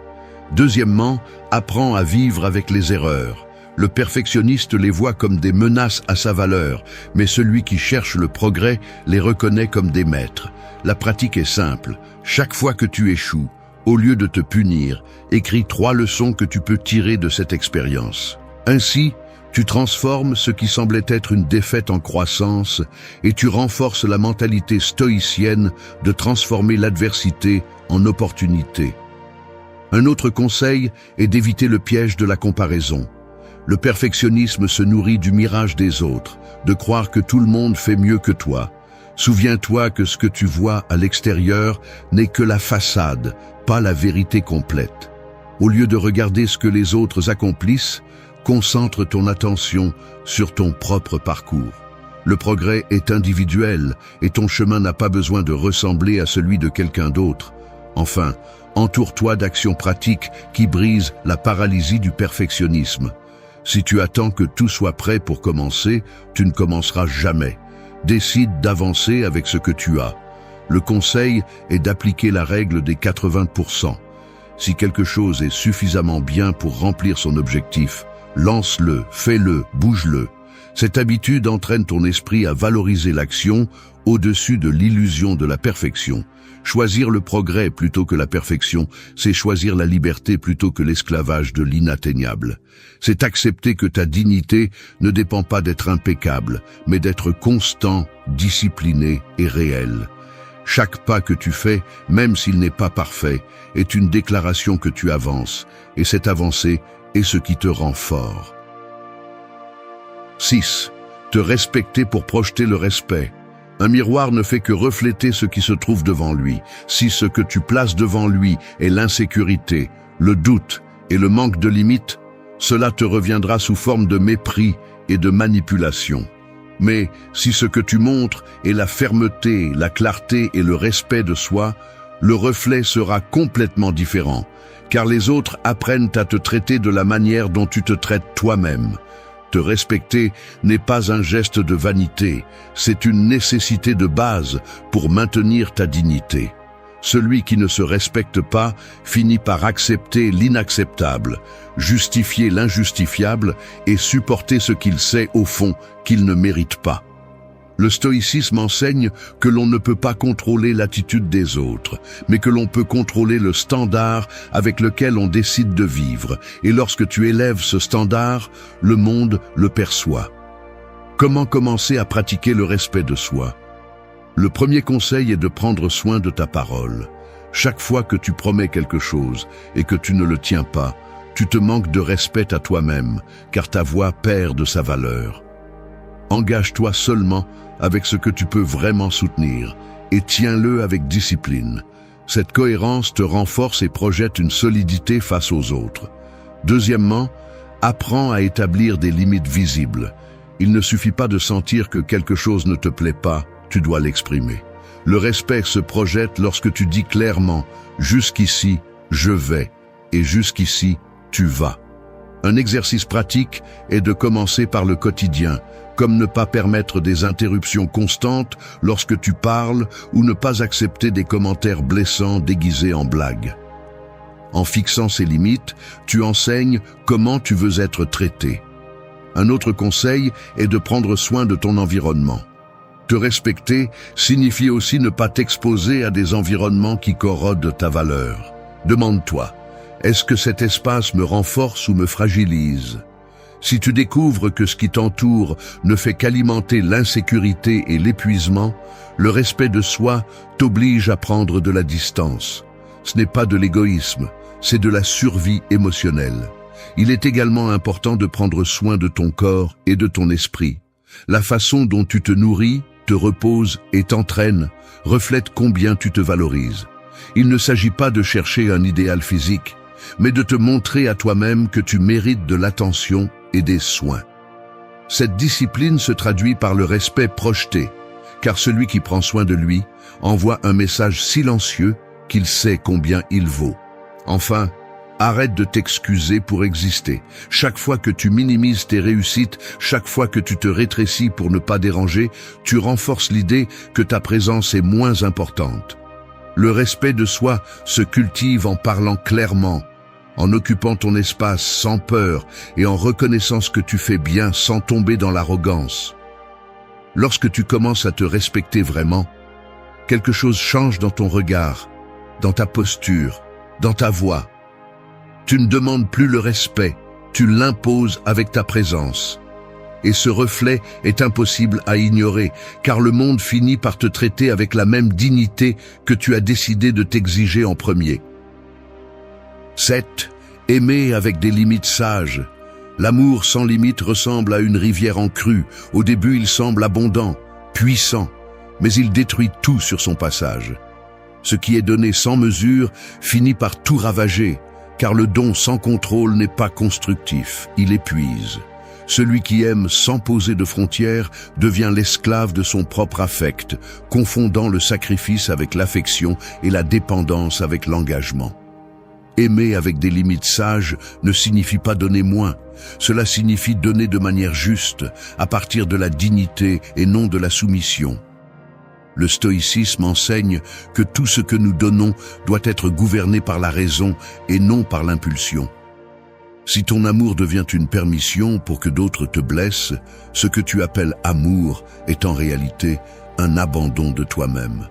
Deuxièmement, apprends à vivre avec les erreurs. Le perfectionniste les voit comme des menaces à sa valeur, mais celui qui cherche le progrès les reconnaît comme des maîtres. La pratique est simple. Chaque fois que tu échoues, au lieu de te punir, écris 3 leçons que tu peux tirer de cette expérience. Ainsi, tu transformes ce qui semblait être une défaite en croissance et tu renforces la mentalité stoïcienne de transformer l'adversité en opportunité. Un autre conseil est d'éviter le piège de la comparaison. Le perfectionnisme se nourrit du mirage des autres, de croire que tout le monde fait mieux que toi. Souviens-toi que ce que tu vois à l'extérieur n'est que la façade, pas la vérité complète. Au lieu de regarder ce que les autres accomplissent, concentre ton attention sur ton propre parcours. Le progrès est individuel et ton chemin n'a pas besoin de ressembler à celui de quelqu'un d'autre. Enfin, entoure-toi d'actions pratiques qui brisent la paralysie du perfectionnisme. Si tu attends que tout soit prêt pour commencer, tu ne commenceras jamais. Décide d'avancer avec ce que tu as. Le conseil est d'appliquer la règle des 80%. Si quelque chose est suffisamment bien pour remplir son objectif, lance-le, fais-le, bouge-le. Cette habitude entraîne ton esprit à valoriser l'action au-dessus de l'illusion de la perfection. Choisir le progrès plutôt que la perfection, c'est choisir la liberté plutôt que l'esclavage de l'inatteignable. C'est accepter que ta dignité ne dépend pas d'être impeccable, mais d'être constant, discipliné et réel. Chaque pas que tu fais, même s'il n'est pas parfait, est une déclaration que tu avances, et cette avancée est ce qui te rend fort. 6. Te respecter pour projeter le respect. Un miroir ne fait que refléter ce qui se trouve devant lui. Si ce que tu places devant lui est l'insécurité, le doute et le manque de limites, cela te reviendra sous forme de mépris et de manipulation. Mais si ce que tu montres est la fermeté, la clarté et le respect de soi, le reflet sera complètement différent, car les autres apprennent à te traiter de la manière dont tu te traites toi-même. Te respecter n'est pas un geste de vanité, c'est une nécessité de base pour maintenir ta dignité. Celui qui ne se respecte pas finit par accepter l'inacceptable, justifier l'injustifiable et supporter ce qu'il sait au fond qu'il ne mérite pas. Le stoïcisme enseigne que l'on ne peut pas contrôler l'attitude des autres, mais que l'on peut contrôler le standard avec lequel on décide de vivre. Et lorsque tu élèves ce standard, le monde le perçoit. Comment commencer à pratiquer le respect de soi? Le premier conseil est de prendre soin de ta parole. Chaque fois que tu promets quelque chose et que tu ne le tiens pas, tu te manques de respect à toi-même, car ta voix perd de sa valeur. Engage-toi seulement avec ce que tu peux vraiment soutenir et tiens-le avec discipline. Cette cohérence te renforce et projette une solidité face aux autres. Deuxièmement, apprends à établir des limites visibles. Il ne suffit pas de sentir que quelque chose ne te plaît pas, tu dois l'exprimer. Le respect se projette lorsque tu dis clairement « Jusqu'ici, je vais » et « Jusqu'ici, tu vas ». Un exercice pratique est de commencer par le quotidien, comme ne pas permettre des interruptions constantes lorsque tu parles ou ne pas accepter des commentaires blessants déguisés en blagues. En fixant ces limites, tu enseignes comment tu veux être traité. Un autre conseil est de prendre soin de ton environnement. Te respecter signifie aussi ne pas t'exposer à des environnements qui corrodent ta valeur. Demande-toi, est-ce que cet espace me renforce ou me fragilise ? Si tu découvres que ce qui t'entoure ne fait qu'alimenter l'insécurité et l'épuisement, le respect de soi t'oblige à prendre de la distance. Ce n'est pas de l'égoïsme, c'est de la survie émotionnelle. Il est également important de prendre soin de ton corps et de ton esprit. La façon dont tu te nourris, te reposes et t'entraînes reflète combien tu te valorises. Il ne s'agit pas de chercher un idéal physique, mais de te montrer à toi-même que tu mérites de l'attention et des soins. Cette discipline se traduit par le respect projeté, car celui qui prend soin de lui envoie un message silencieux qu'il sait combien il vaut. Enfin, arrête de t'excuser pour exister. Chaque fois que tu minimises tes réussites, chaque fois que tu te rétrécis pour ne pas déranger, tu renforces l'idée que ta présence est moins importante. Le respect de soi se cultive en parlant clairement. en occupant ton espace sans peur et en reconnaissant ce que tu fais bien sans tomber dans l'arrogance. Lorsque tu commences à te respecter vraiment, quelque chose change dans ton regard, dans ta posture, dans ta voix. Tu ne demandes plus le respect, tu l'imposes avec ta présence. Et ce reflet est impossible à ignorer, car le monde finit par te traiter avec la même dignité que tu as décidé de t'exiger en premier. 7. Aimer avec des limites sages. L'amour sans limite ressemble à une rivière en crue. Au début, il semble abondant, puissant, mais il détruit tout sur son passage. Ce qui est donné sans mesure finit par tout ravager, car le don sans contrôle n'est pas constructif, il épuise. Celui qui aime sans poser de frontières devient l'esclave de son propre affect, confondant le sacrifice avec l'affection et la dépendance avec l'engagement. Aimer avec des limites sages ne signifie pas donner moins. Cela signifie donner de manière juste, à partir de la dignité et non de la soumission. Le stoïcisme enseigne que tout ce que nous donnons doit être gouverné par la raison et non par l'impulsion. Si ton amour devient une permission pour que d'autres te blessent, ce que tu appelles amour est en réalité un abandon de toi-même.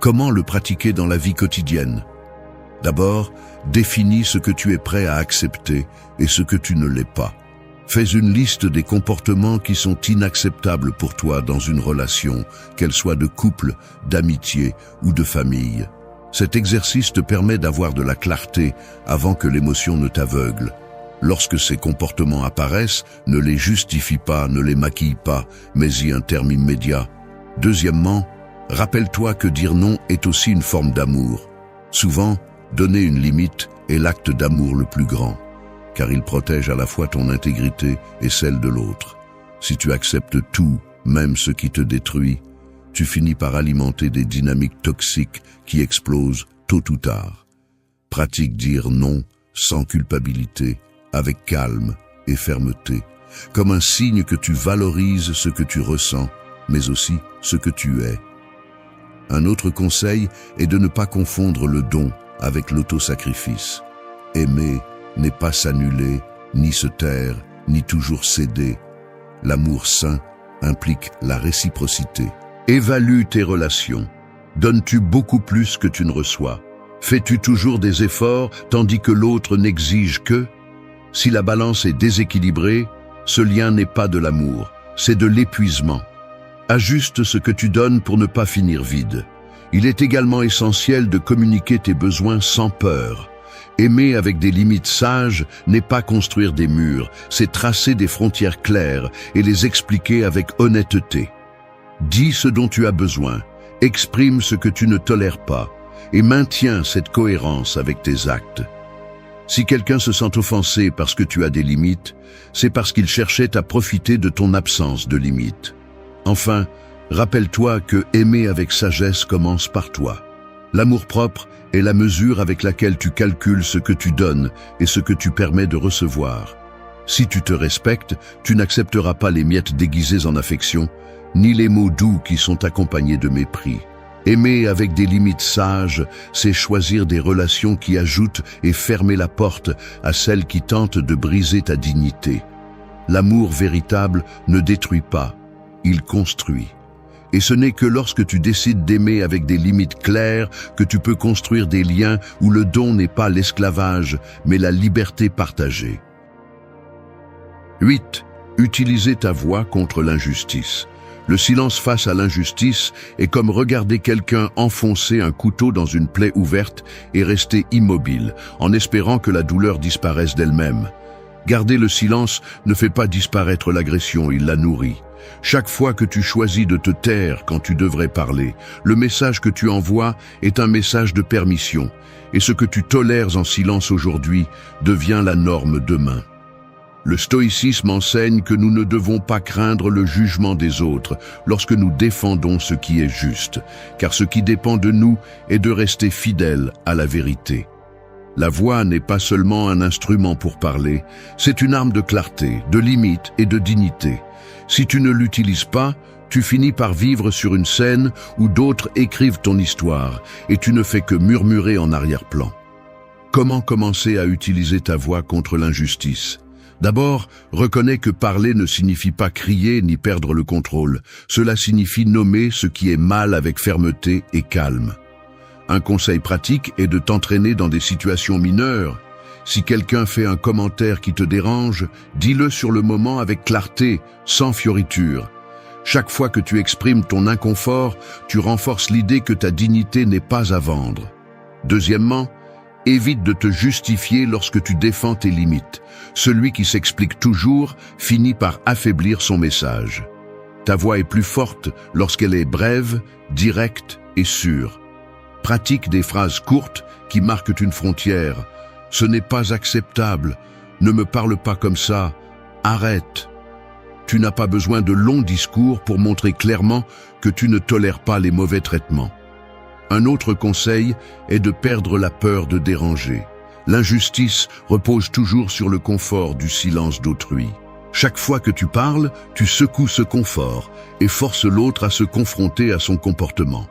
Comment le pratiquer dans la vie quotidienne ? D'abord, définis ce que tu es prêt à accepter et ce que tu ne l'es pas. Fais une liste des comportements qui sont inacceptables pour toi dans une relation, qu'elle soit de couple, d'amitié ou de famille. Cet exercice te permet d'avoir de la clarté avant que l'émotion ne t'aveugle. Lorsque ces comportements apparaissent, ne les justifie pas, ne les maquille pas, mais y un terme immédiat. Deuxièmement, rappelle-toi que dire non est aussi une forme d'amour. Souvent, donner une limite est l'acte d'amour le plus grand, car il protège à la fois ton intégrité et celle de l'autre. Si tu acceptes tout, même ce qui te détruit, tu finis par alimenter des dynamiques toxiques qui explosent tôt ou tard. Pratique dire non sans culpabilité, avec calme et fermeté, comme un signe que tu valorises ce que tu ressens, mais aussi ce que tu es. Un autre conseil est de ne pas confondre le don avec l'autosacrifice. Aimer n'est pas s'annuler, ni se taire, ni toujours céder. L'amour sain implique la réciprocité. Évalue tes relations. Donnes-tu beaucoup plus que tu ne reçois? Fais-tu toujours des efforts tandis que l'autre n'exige que? Si la balance est déséquilibrée, ce lien n'est pas de l'amour, c'est de l'épuisement. Ajuste ce que tu donnes pour ne pas finir vide. Il est également essentiel de communiquer tes besoins sans peur. Aimer avec des limites sages n'est pas construire des murs, c'est tracer des frontières claires et les expliquer avec honnêteté. Dis ce dont tu as besoin, exprime ce que tu ne tolères pas et maintiens cette cohérence avec tes actes. Si quelqu'un se sent offensé parce que tu as des limites, c'est parce qu'il cherchait à profiter de ton absence de limites. Enfin, rappelle-toi que aimer avec sagesse commence par toi. L'amour-propre est la mesure avec laquelle tu calcules ce que tu donnes et ce que tu permets de recevoir. Si tu te respectes, tu n'accepteras pas les miettes déguisées en affection, ni les mots doux qui sont accompagnés de mépris. Aimer avec des limites sages, c'est choisir des relations qui ajoutent et fermer la porte à celles qui tentent de briser ta dignité. L'amour véritable ne détruit pas, il construit. Et ce n'est que lorsque tu décides d'aimer avec des limites claires que tu peux construire des liens où le don n'est pas l'esclavage, mais la liberté partagée. 8. Utiliser ta voix contre l'injustice. Le silence face à l'injustice est comme regarder quelqu'un enfoncer un couteau dans une plaie ouverte et rester immobile, en espérant que la douleur disparaisse d'elle-même. Garder le silence ne fait pas disparaître l'agression, il la nourrit. Chaque fois que tu choisis de te taire quand tu devrais parler, le message que tu envoies est un message de permission, et ce que tu tolères en silence aujourd'hui devient la norme demain. Le stoïcisme enseigne que nous ne devons pas craindre le jugement des autres lorsque nous défendons ce qui est juste, car ce qui dépend de nous est de rester fidèles à la vérité. La voix n'est pas seulement un instrument pour parler, c'est une arme de clarté, de limite et de dignité. Si tu ne l'utilises pas, tu finis par vivre sur une scène où d'autres écrivent ton histoire et tu ne fais que murmurer en arrière-plan. Comment commencer à utiliser ta voix contre l'injustice? D'abord, reconnais que parler ne signifie pas crier ni perdre le contrôle. Cela signifie nommer ce qui est mal avec fermeté et calme. Un conseil pratique est de t'entraîner dans des situations mineures. Si quelqu'un fait un commentaire qui te dérange, dis-le sur le moment avec clarté, sans fioriture. Chaque fois que tu exprimes ton inconfort, tu renforces l'idée que ta dignité n'est pas à vendre. Deuxièmement, évite de te justifier lorsque tu défends tes limites. Celui qui s'explique toujours finit par affaiblir son message. Ta voix est plus forte lorsqu'elle est brève, directe et sûre. Pratique des phrases courtes qui marquent une frontière. Ce n'est pas acceptable. Ne me parle pas comme ça. Arrête. Tu n'as pas besoin de longs discours pour montrer clairement que tu ne tolères pas les mauvais traitements. Un autre conseil est de perdre la peur de déranger. L'injustice repose toujours sur le confort du silence d'autrui. Chaque fois que tu parles, tu secoues ce confort et forces l'autre à se confronter à son comportement.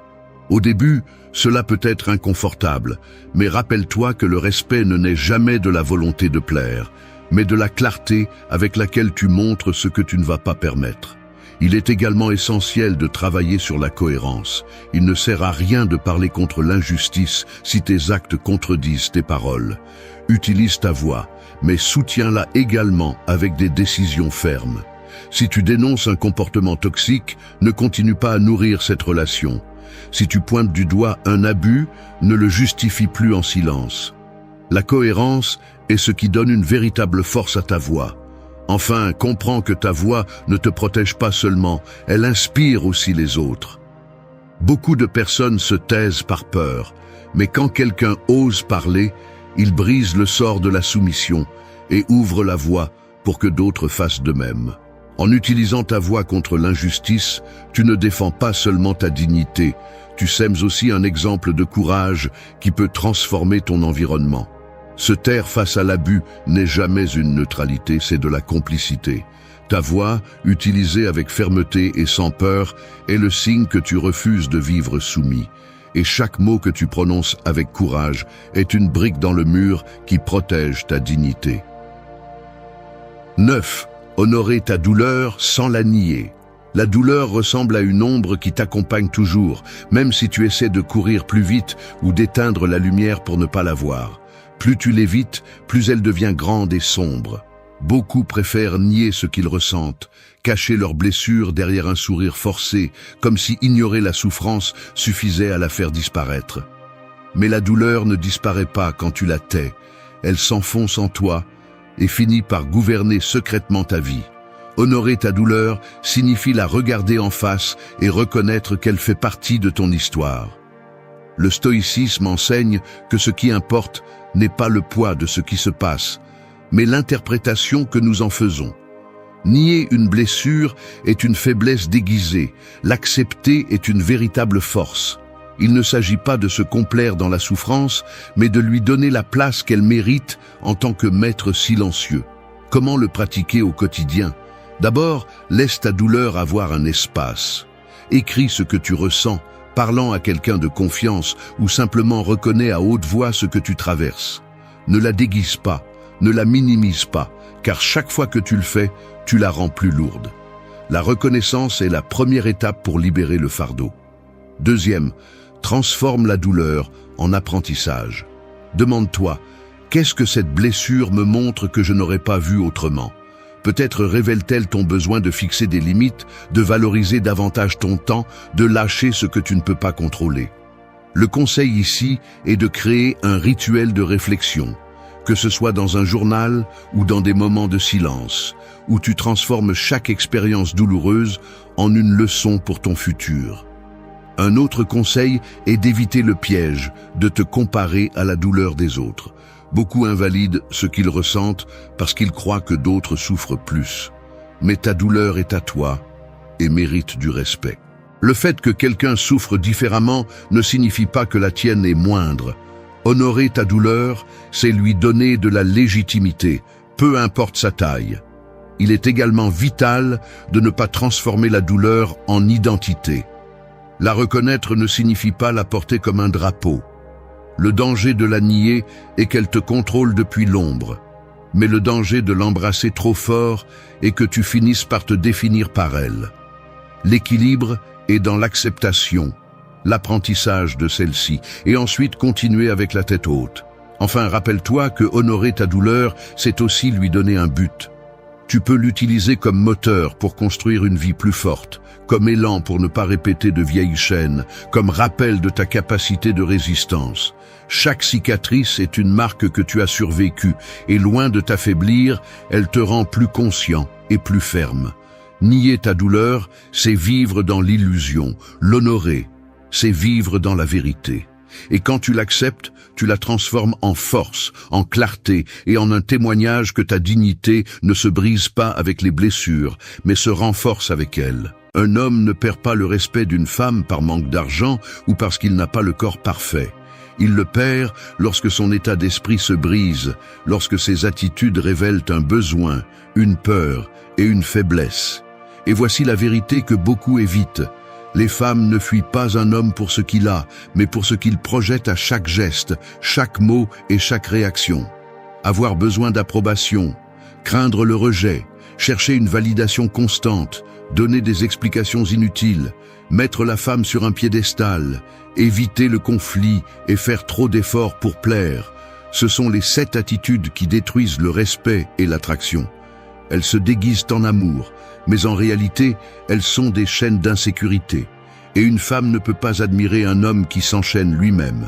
Au début, cela peut être inconfortable, mais rappelle-toi que le respect ne naît jamais de la volonté de plaire, mais de la clarté avec laquelle tu montres ce que tu ne vas pas permettre. Il est également essentiel de travailler sur la cohérence. Il ne sert à rien de parler contre l'injustice si tes actes contredisent tes paroles. Utilise ta voix, mais soutiens-la également avec des décisions fermes. Si tu dénonces un comportement toxique, ne continue pas à nourrir cette relation. Si tu pointes du doigt un abus, ne le justifie plus en silence. La cohérence est ce qui donne une véritable force à ta voix. Enfin, comprends que ta voix ne te protège pas seulement, elle inspire aussi les autres. Beaucoup de personnes se taisent par peur, mais quand quelqu'un ose parler, il brise le sort de la soumission et ouvre la voie pour que d'autres fassent de même. En utilisant ta voix contre l'injustice, tu ne défends pas seulement ta dignité, tu sèmes aussi un exemple de courage qui peut transformer ton environnement. Se taire face à l'abus n'est jamais une neutralité, c'est de la complicité. Ta voix, utilisée avec fermeté et sans peur, est le signe que tu refuses de vivre soumis. Et chaque mot que tu prononces avec courage est une brique dans le mur qui protège ta dignité. 9. Honorer ta douleur sans la nier. La douleur ressemble à une ombre qui t'accompagne toujours, même si tu essaies de courir plus vite ou d'éteindre la lumière pour ne pas la voir. Plus tu l'évites, plus elle devient grande et sombre. Beaucoup préfèrent nier ce qu'ils ressentent, cacher leurs blessures derrière un sourire forcé, comme si ignorer la souffrance suffisait à la faire disparaître. Mais la douleur ne disparaît pas quand tu la tais, elle s'enfonce en toi et finit par gouverner secrètement ta vie. Honorer ta douleur signifie la regarder en face et reconnaître qu'elle fait partie de ton histoire. Le stoïcisme enseigne que ce qui importe n'est pas le poids de ce qui se passe, mais l'interprétation que nous en faisons. Nier une blessure est une faiblesse déguisée, l'accepter est une véritable force. Il ne s'agit pas de se complaire dans la souffrance, mais de lui donner la place qu'elle mérite en tant que maître silencieux. Comment le pratiquer au quotidien? D'abord, laisse ta douleur avoir un espace. Écris ce que tu ressens, parlant à quelqu'un de confiance ou simplement reconnais à haute voix ce que tu traverses. Ne la déguise pas, ne la minimise pas, car chaque fois que tu le fais, tu la rends plus lourde. La reconnaissance est la première étape pour libérer le fardeau. Deuxième, transforme la douleur en apprentissage. Demande-toi, qu'est-ce que cette blessure me montre que je n'aurais pas vu autrement? Peut-être révèle-t-elle ton besoin de fixer des limites, de valoriser davantage ton temps, de lâcher ce que tu ne peux pas contrôler. Le conseil ici est de créer un rituel de réflexion, que ce soit dans un journal ou dans des moments de silence, où tu transformes chaque expérience douloureuse en une leçon pour ton futur. Un autre conseil est d'éviter le piège de te comparer à la douleur des autres. Beaucoup invalident ce qu'ils ressentent parce qu'ils croient que d'autres souffrent plus. Mais ta douleur est à toi et mérite du respect. Le fait que quelqu'un souffre différemment ne signifie pas que la tienne est moindre. Honorer ta douleur, c'est lui donner de la légitimité, peu importe sa taille. Il est également vital de ne pas transformer la douleur en identité. La reconnaître ne signifie pas la porter comme un drapeau. Le danger de la nier est qu'elle te contrôle depuis l'ombre. Mais le danger de l'embrasser trop fort est que tu finisses par te définir par elle. L'équilibre est dans l'acceptation, l'apprentissage de celle-ci, et ensuite continuer avec la tête haute. Enfin, rappelle-toi que honorer ta douleur, c'est aussi lui donner un but. Tu peux l'utiliser comme moteur pour construire une vie plus forte, comme élan pour ne pas répéter de vieilles chaînes, comme rappel de ta capacité de résistance. Chaque cicatrice est une marque que tu as survécue, et loin de t'affaiblir, elle te rend plus conscient et plus ferme. Nier ta douleur, c'est vivre dans l'illusion. L'honorer, c'est vivre dans la vérité. Et quand tu l'acceptes, tu la transformes en force, en clarté et en un témoignage que ta dignité ne se brise pas avec les blessures, mais se renforce avec elles. Un homme ne perd pas le respect d'une femme par manque d'argent ou parce qu'il n'a pas le corps parfait. Il le perd lorsque son état d'esprit se brise, lorsque ses attitudes révèlent un besoin, une peur et une faiblesse. Et voici la vérité que beaucoup évitent. Les femmes ne fuient pas un homme pour ce qu'il a, mais pour ce qu'il projette à chaque geste, chaque mot et chaque réaction. Avoir besoin d'approbation, craindre le rejet, chercher une validation constante, donner des explications inutiles, mettre la femme sur un piédestal, éviter le conflit et faire trop d'efforts pour plaire. Ce sont les 7 attitudes qui détruisent le respect et l'attraction. Elles se déguisent en amour, mais en réalité, elles sont des chaînes d'insécurité. Et une femme ne peut pas admirer un homme qui s'enchaîne lui-même.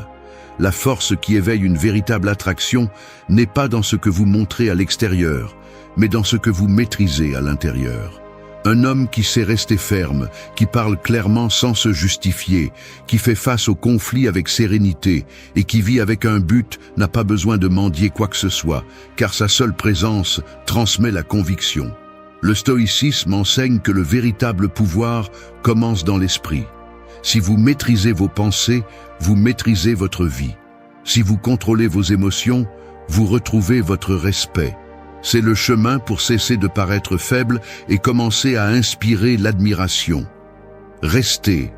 La force qui éveille une véritable attraction n'est pas dans ce que vous montrez à l'extérieur, mais dans ce que vous maîtrisez à l'intérieur. Un homme qui sait rester ferme, qui parle clairement sans se justifier, qui fait face au conflit avec sérénité et qui vit avec un but n'a pas besoin de mendier quoi que ce soit, car sa seule présence transmet la conviction. Le stoïcisme enseigne que le véritable pouvoir commence dans l'esprit. Si vous maîtrisez vos pensées, vous maîtrisez votre vie. Si vous contrôlez vos émotions, vous retrouvez votre respect. C'est le chemin pour cesser de paraître faible et commencer à inspirer l'admiration. Restez,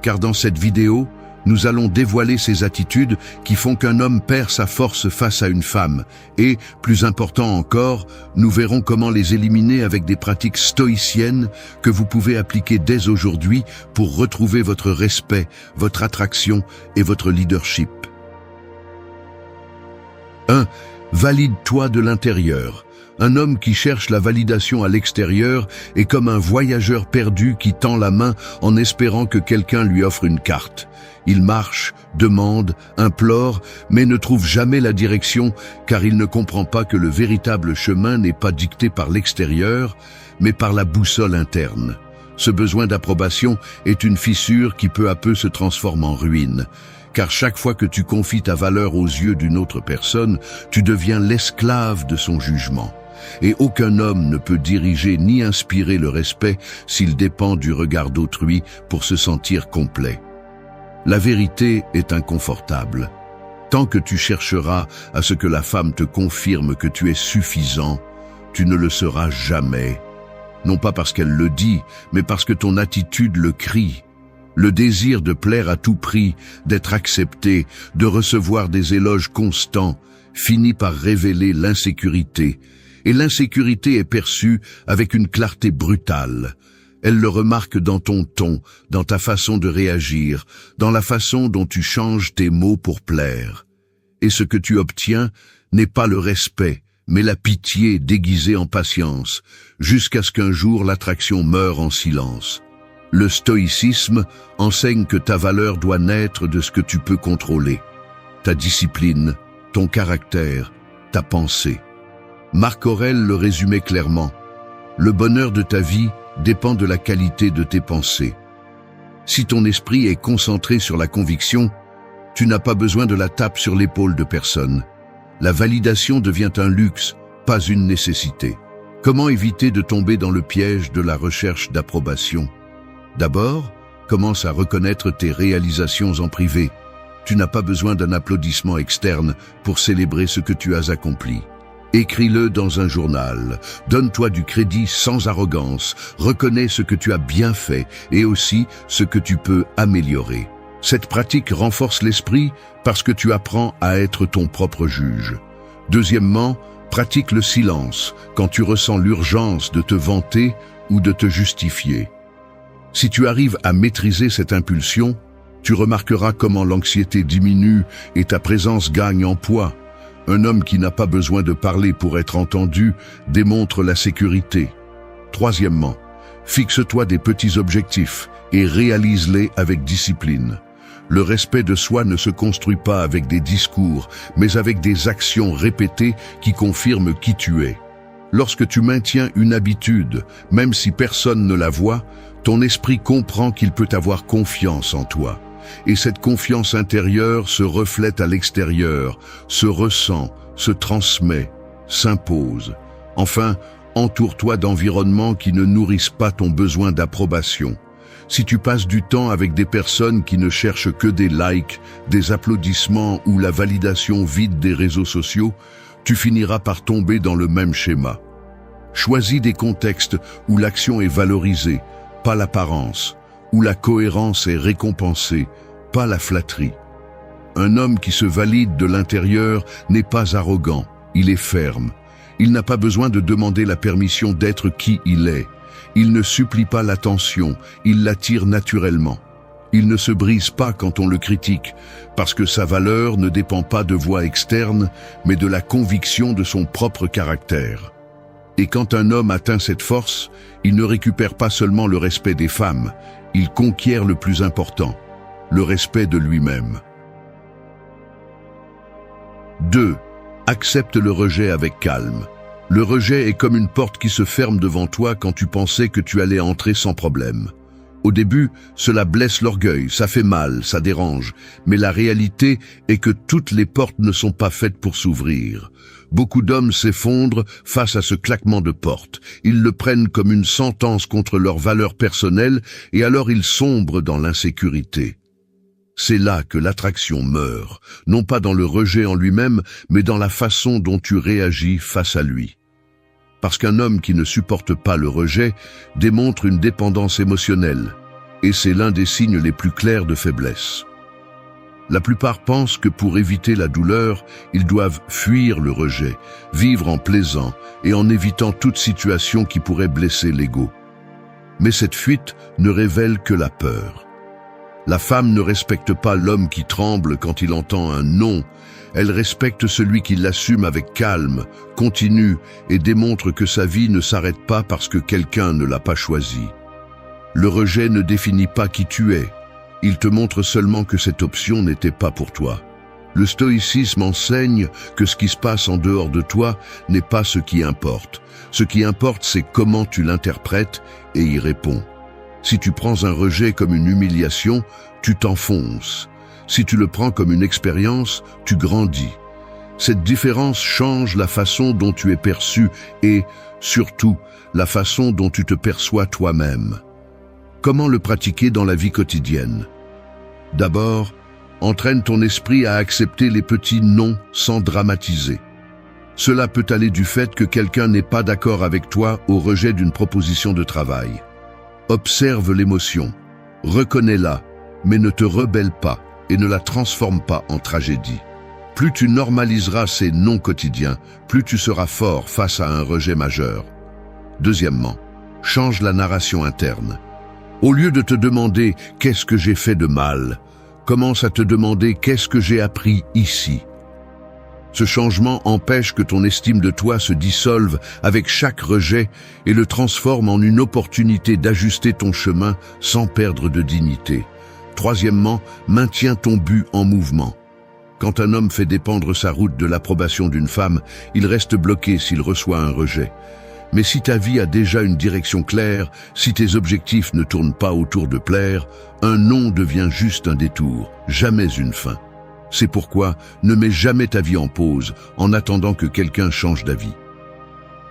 car dans cette vidéo, nous allons dévoiler ces attitudes qui font qu'un homme perd sa force face à une femme. Et, plus important encore, nous verrons comment les éliminer avec des pratiques stoïciennes que vous pouvez appliquer dès aujourd'hui pour retrouver votre respect, votre attraction et votre leadership. 1. Valide-toi de l'intérieur. Un homme qui cherche la validation à l'extérieur est comme un voyageur perdu qui tend la main en espérant que quelqu'un lui offre une carte. Il marche, demande, implore, mais ne trouve jamais la direction car il ne comprend pas que le véritable chemin n'est pas dicté par l'extérieur, mais par la boussole interne. Ce besoin d'approbation est une fissure qui peu à peu se transforme en ruine. Car chaque fois que tu confies ta valeur aux yeux d'une autre personne, tu deviens l'esclave de son jugement. Et aucun homme ne peut diriger ni inspirer le respect s'il dépend du regard d'autrui pour se sentir complet. La vérité est inconfortable. Tant que tu chercheras à ce que la femme te confirme que tu es suffisant, tu ne le seras jamais. Non pas parce qu'elle le dit, mais parce que ton attitude le crie. Le désir de plaire à tout prix, d'être accepté, de recevoir des éloges constants, finit par révéler l'insécurité. Et l'insécurité est perçue avec une clarté brutale. Elle le remarque dans ton ton, dans ta façon de réagir, dans la façon dont tu changes tes mots pour plaire. Et ce que tu obtiens n'est pas le respect, mais la pitié déguisée en patience, jusqu'à ce qu'un jour l'attraction meure en silence. Le stoïcisme enseigne que ta valeur doit naître de ce que tu peux contrôler. Ta discipline, ton caractère, ta pensée. Marc Aurèle le résumait clairement. Le bonheur de ta vie dépend de la qualité de tes pensées. Si ton esprit est concentré sur la conviction, tu n'as pas besoin de la tape sur l'épaule de personne. La validation devient un luxe, pas une nécessité. Comment éviter de tomber dans le piège de la recherche d'approbation ? D'abord, commence à reconnaître tes réalisations en privé. Tu n'as pas besoin d'un applaudissement externe pour célébrer ce que tu as accompli. Écris-le dans un journal, donne-toi du crédit sans arrogance, reconnais ce que tu as bien fait et aussi ce que tu peux améliorer. Cette pratique renforce l'esprit parce que tu apprends à être ton propre juge. Deuxièmement, pratique le silence quand tu ressens l'urgence de te vanter ou de te justifier. Si tu arrives à maîtriser cette impulsion, tu remarqueras comment l'anxiété diminue et ta présence gagne en poids. Un homme qui n'a pas besoin de parler pour être entendu démontre la sécurité. Troisièmement, fixe-toi des petits objectifs et réalise-les avec discipline. Le respect de soi ne se construit pas avec des discours, mais avec des actions répétées qui confirment qui tu es. Lorsque tu maintiens une habitude, même si personne ne la voit, ton esprit comprend qu'il peut avoir confiance en toi. Et cette confiance intérieure se reflète à l'extérieur, se ressent, se transmet, s'impose. Enfin, entoure-toi d'environnements qui ne nourrissent pas ton besoin d'approbation. Si tu passes du temps avec des personnes qui ne cherchent que des likes, des applaudissements ou la validation vide des réseaux sociaux, tu finiras par tomber dans le même schéma. Choisis des contextes où l'action est valorisée, pas l'apparence, où la cohérence est récompensée, pas la flatterie. Un homme qui se valide de l'intérieur n'est pas arrogant, il est ferme. Il n'a pas besoin de demander la permission d'être qui il est. Il ne supplie pas l'attention, il l'attire naturellement. Il ne se brise pas quand on le critique, parce que sa valeur ne dépend pas de voix externes, mais de la conviction de son propre caractère. Et quand un homme atteint cette force, il ne récupère pas seulement le respect des femmes, il conquiert le plus important, le respect de lui-même. 2. Accepte le rejet avec calme. Le rejet est comme une porte qui se ferme devant toi quand tu pensais que tu allais entrer sans problème. Au début, cela blesse l'orgueil, ça fait mal, ça dérange, mais la réalité est que toutes les portes ne sont pas faites pour s'ouvrir. Beaucoup d'hommes s'effondrent face à ce claquement de porte. Ils le prennent comme une sentence contre leurs valeurs personnelles et alors ils sombrent dans l'insécurité. C'est là que l'attraction meurt, non pas dans le rejet en lui-même, mais dans la façon dont tu réagis face à lui. Parce qu'un homme qui ne supporte pas le rejet démontre une dépendance émotionnelle, et c'est l'un des signes les plus clairs de faiblesse. La plupart pensent que pour éviter la douleur, ils doivent fuir le rejet, vivre en plaisant et en évitant toute situation qui pourrait blesser l'ego. Mais cette fuite ne révèle que la peur. La femme ne respecte pas l'homme qui tremble quand il entend un non. Elle respecte celui qui l'assume avec calme, continue et démontre que sa vie ne s'arrête pas parce que quelqu'un ne l'a pas choisi. Le rejet ne définit pas qui tu es. Il te montre seulement que cette option n'était pas pour toi. Le stoïcisme enseigne que ce qui se passe en dehors de toi n'est pas ce qui importe. Ce qui importe, c'est comment tu l'interprètes et y réponds. Si tu prends un rejet comme une humiliation, tu t'enfonces. Si tu le prends comme une expérience, tu grandis. Cette différence change la façon dont tu es perçu et, surtout, la façon dont tu te perçois toi-même. Comment le pratiquer dans la vie quotidienne? D'abord, entraîne ton esprit à accepter les petits non sans dramatiser. Cela peut aller du fait que quelqu'un n'est pas d'accord avec toi au rejet d'une proposition de travail. Observe l'émotion, reconnais-la, mais ne te rebelle pas et ne la transforme pas en tragédie. Plus tu normaliseras ces non quotidiens, plus tu seras fort face à un rejet majeur. Deuxièmement, change la narration interne. Au lieu de te demander « qu'est-ce que j'ai fait de mal ?», commence à te demander « qu'est-ce que j'ai appris ici ?» Ce changement empêche que ton estime de toi se dissolve avec chaque rejet et le transforme en une opportunité d'ajuster ton chemin sans perdre de dignité. Troisièmement, maintiens ton but en mouvement. Quand un homme fait dépendre sa route de l'approbation d'une femme, il reste bloqué s'il reçoit un rejet. Mais si ta vie a déjà une direction claire, si tes objectifs ne tournent pas autour de plaire, un non devient juste un détour, jamais une fin. C'est pourquoi ne mets jamais ta vie en pause en attendant que quelqu'un change d'avis.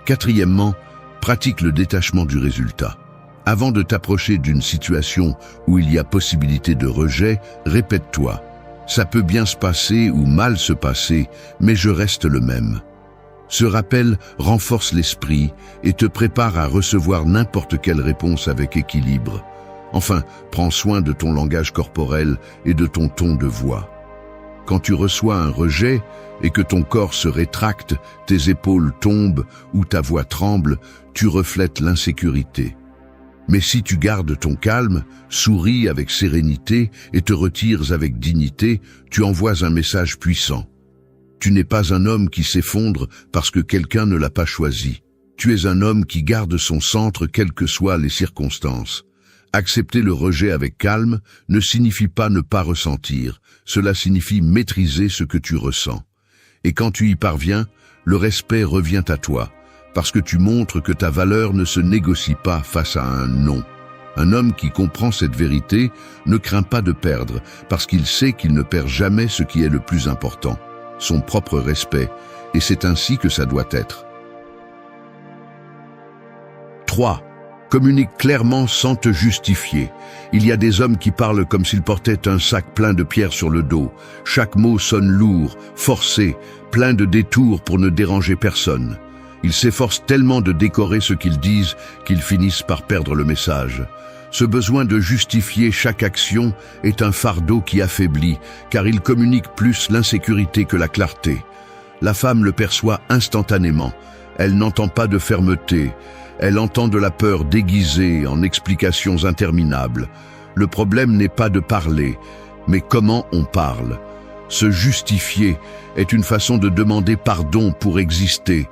Quatrièmement, pratique le détachement du résultat. Avant de t'approcher d'une situation où il y a possibilité de rejet, répète-toi « ça peut bien se passer ou mal se passer, mais je reste le même ». Ce rappel renforce l'esprit et te prépare à recevoir n'importe quelle réponse avec équilibre. Enfin, prends soin de ton langage corporel et de ton ton de voix. Quand tu reçois un rejet et que ton corps se rétracte, tes épaules tombent ou ta voix tremble, tu reflètes l'insécurité. Mais si tu gardes ton calme, souris avec sérénité et te retires avec dignité, tu envoies un message puissant. Tu n'es pas un homme qui s'effondre parce que quelqu'un ne l'a pas choisi. Tu es un homme qui garde son centre quelles que soient les circonstances. Accepter le rejet avec calme ne signifie pas ne pas ressentir, cela signifie maîtriser ce que tu ressens. Et quand tu y parviens, le respect revient à toi, parce que tu montres que ta valeur ne se négocie pas face à un non. Un homme qui comprend cette vérité ne craint pas de perdre, parce qu'il sait qu'il ne perd jamais ce qui est le plus important, son propre respect, et c'est ainsi que ça doit être. 3. Communique clairement sans te justifier. Il y a des hommes qui parlent comme s'ils portaient un sac plein de pierres sur le dos. Chaque mot sonne lourd, forcé, plein de détours pour ne déranger personne. Ils s'efforcent tellement de décorer ce qu'ils disent qu'ils finissent par perdre le message. Ce besoin de justifier chaque action est un fardeau qui affaiblit, car il communique plus l'insécurité que la clarté. La femme le perçoit instantanément. Elle n'entend pas de fermeté. Elle entend de la peur déguisée en explications interminables. Le problème n'est pas de parler, mais comment on parle. Se justifier est une façon de demander pardon pour exister,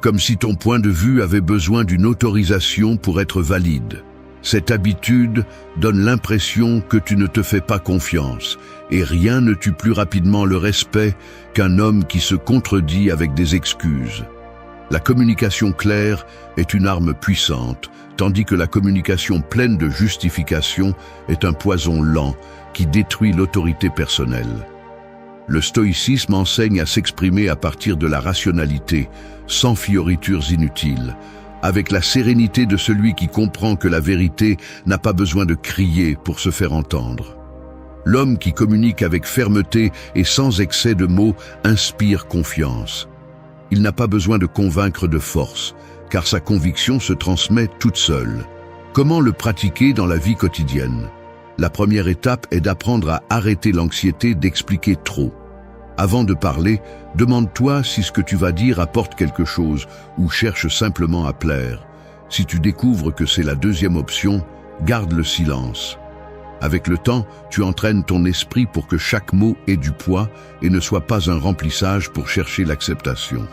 comme si ton point de vue avait besoin d'une autorisation pour être valide. Cette habitude donne l'impression que tu ne te fais pas confiance, et rien ne tue plus rapidement le respect qu'un homme qui se contredit avec des excuses. La communication claire est une arme puissante, tandis que la communication pleine de justification est un poison lent qui détruit l'autorité personnelle. Le stoïcisme enseigne à s'exprimer à partir de la rationalité, sans fioritures inutiles, avec la sérénité de celui qui comprend que la vérité n'a pas besoin de crier pour se faire entendre. L'homme qui communique avec fermeté et sans excès de mots inspire confiance. Il n'a pas besoin de convaincre de force, car sa conviction se transmet toute seule. Comment le pratiquer dans la vie quotidienne? La première étape est d'apprendre à arrêter l'anxiété d'expliquer trop. Avant de parler, demande-toi si ce que tu vas dire apporte quelque chose ou cherche simplement à plaire. Si tu découvres que c'est la deuxième option, garde le silence. Avec le temps, tu entraînes ton esprit pour que chaque mot ait du poids et ne soit pas un remplissage pour chercher l'acceptation.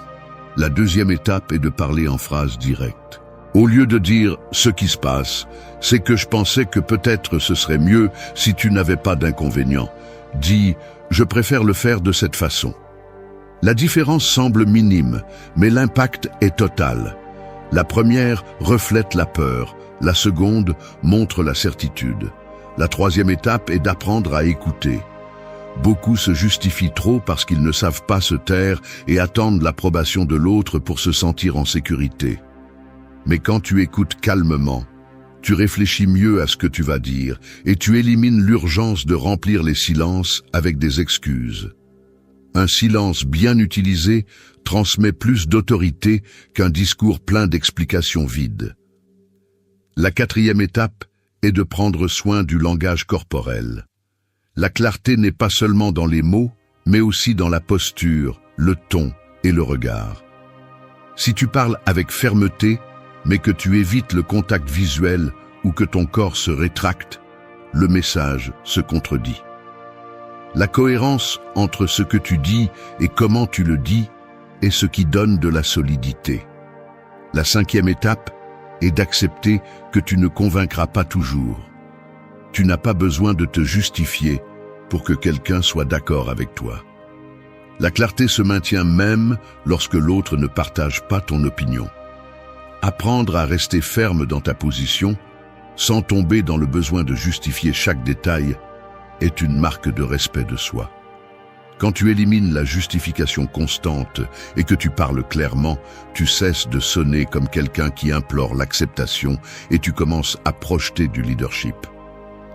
La deuxième étape est de parler en phrases directes. Au lieu de dire « ce qui se passe », c'est que je pensais que peut-être ce serait mieux si tu n'avais pas d'inconvénient. Dis « je préfère le faire de cette façon ». La différence semble minime, mais l'impact est total. La première reflète la peur, la seconde montre la certitude. La troisième étape est d'apprendre à écouter. Beaucoup se justifient trop parce qu'ils ne savent pas se taire et attendent l'approbation de l'autre pour se sentir en sécurité. Mais quand tu écoutes calmement, tu réfléchis mieux à ce que tu vas dire et tu élimines l'urgence de remplir les silences avec des excuses. Un silence bien utilisé transmet plus d'autorité qu'un discours plein d'explications vides. La quatrième étape est de prendre soin du langage corporel. La clarté n'est pas seulement dans les mots, mais aussi dans la posture, le ton et le regard. Si tu parles avec fermeté, mais que tu évites le contact visuel ou que ton corps se rétracte, le message se contredit. La cohérence entre ce que tu dis et comment tu le dis est ce qui donne de la solidité. La cinquième étape est d'accepter que tu ne convaincras pas toujours. Tu n'as pas besoin de te justifier pour que quelqu'un soit d'accord avec toi. La clarté se maintient même lorsque l'autre ne partage pas ton opinion. Apprendre à rester ferme dans ta position, sans tomber dans le besoin de justifier chaque détail, est une marque de respect de soi. Quand tu élimines la justification constante et que tu parles clairement, tu cesses de sonner comme quelqu'un qui implore l'acceptation et tu commences à projeter du leadership.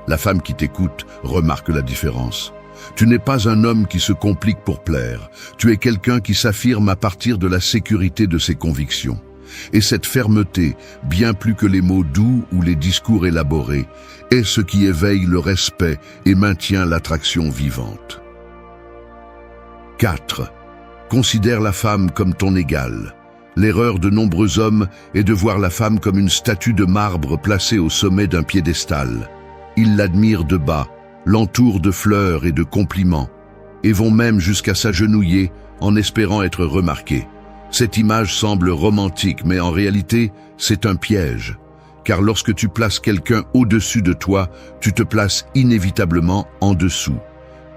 La femme qui t'écoute remarque la différence. Tu n'es pas un homme qui se complique pour plaire. Tu es quelqu'un qui s'affirme à partir de la sécurité de ses convictions. Et cette fermeté, bien plus que les mots doux ou les discours élaborés, est ce qui éveille le respect et maintient l'attraction vivante. 4. Considère la femme comme ton égale. L'erreur de nombreux hommes est de voir la femme comme une statue de marbre placée au sommet d'un piédestal. Ils l'admirent de bas, l'entourent de fleurs et de compliments, et vont même jusqu'à s'agenouiller en espérant être remarqués. Cette image semble romantique, mais en réalité, c'est un piège. Car lorsque tu places quelqu'un au-dessus de toi, tu te places inévitablement en dessous.